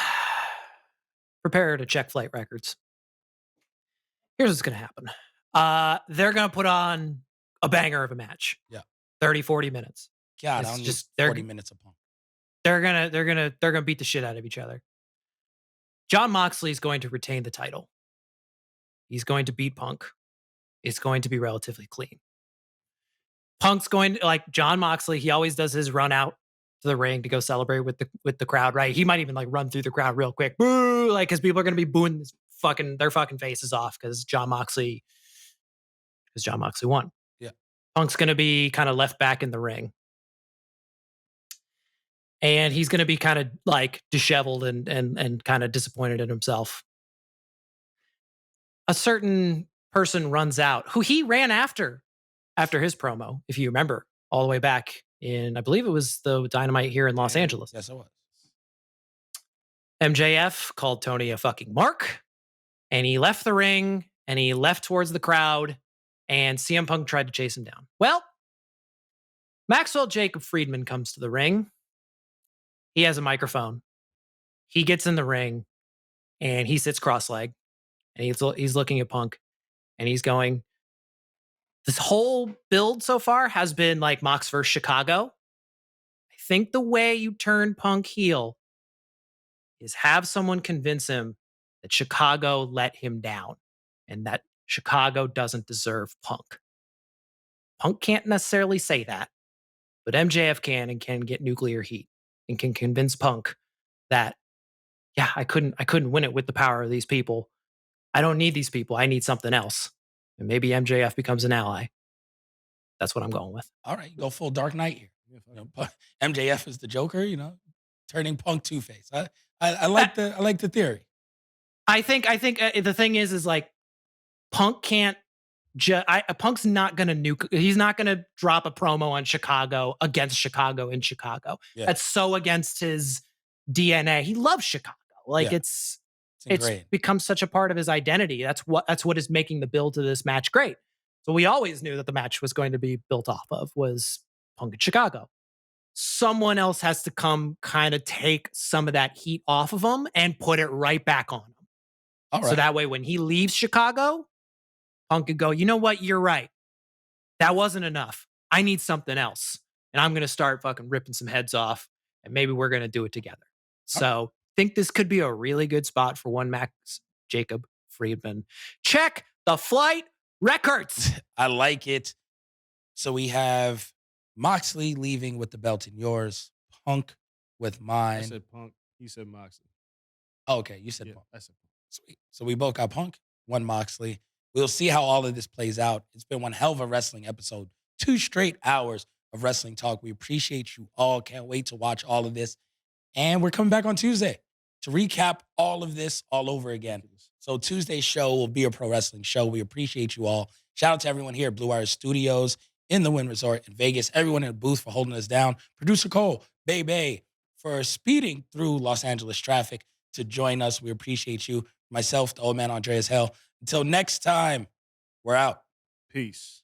Prepare to check flight records. Here's what's going to happen. They're going to put on a banger of a match. Yeah. 30, 40 minutes. God, It's I don't just- need they're- 40 minutes of Punk. They're gonna beat the shit out of each other. John Moxley is going to retain the title. He's going to beat Punk. It's going to be relatively clean. Punk's going to, like John Moxley, he always does his run out to the ring to go celebrate with the crowd, right? He might even like run through the crowd real quick. Boo! Like, because people are gonna be booing their fucking faces off because John Moxley won. Yeah. Punk's gonna be kind of left back in the ring. And he's going to be kind of like disheveled and kind of disappointed in himself. a certain person runs out who he ran after his promo, if you remember, all the way back in, I believe it was the Dynamite here in Los Angeles. Yes, it was. MJF called Tony a fucking mark, and he left the ring and he left towards the crowd, and CM Punk tried to chase him down. Well, Maxwell Jacob Friedman comes to the ring. He has a microphone. He gets in the ring and he sits cross-legged and he's looking at Punk and he's going, this whole build so far has been like Mox versus Chicago. I think the way you turn Punk heel is have someone convince him that Chicago let him down and that Chicago doesn't deserve Punk. Punk can't necessarily say that, but MJF can and can get nuclear heat and can convince Punk that, yeah, I couldn't win it with the power of these people. I don't need these people. I need something else. And maybe MJF becomes an ally. That's what I'm going with. All right, you go full Dark Knight here. MJF is the Joker, turning Punk Two-Face. I like the theory. I think the thing is like Punk can't. Punk's not going to nuke. He's not going to drop a promo on Chicago against Chicago in Chicago. Yeah. That's so against his DNA. He loves Chicago. Like it's become such a part of his identity. That's what is making the build to this match great. So we always knew that the match was going to be built off of was Punk in Chicago. Someone else has to come kind of take some of that heat off of him and put it right back on him. All right. So that way when he leaves Chicago, Punk could go, you know what? You're right. That wasn't enough. I need something else. And I'm going to start fucking ripping some heads off and maybe we're going to do it together. So think this could be a really good spot for one Max Jacob Friedman. Check the flight records. I like it. So we have Moxley leaving with the belt in yours, Punk with mine. I said Punk. He said Moxley. Oh, okay, you said Punk. I said Punk. Sweet. So we both got Punk, one Moxley. We'll see how all of this plays out. It's been one hell of a wrestling episode. 2 straight hours of wrestling talk. We appreciate you all. Can't wait to watch all of this. And we're coming back on Tuesday to recap all of this all over again. So Tuesday's show will be a pro wrestling show. We appreciate you all. Shout out to everyone here at Blue Wire Studios in the Wynn Resort in Vegas. Everyone in the booth for holding us down. Producer Coale, Bay for speeding through Los Angeles traffic to join us. We appreciate you. Myself, the old man Andreas Hale. Until next time, we're out. Peace.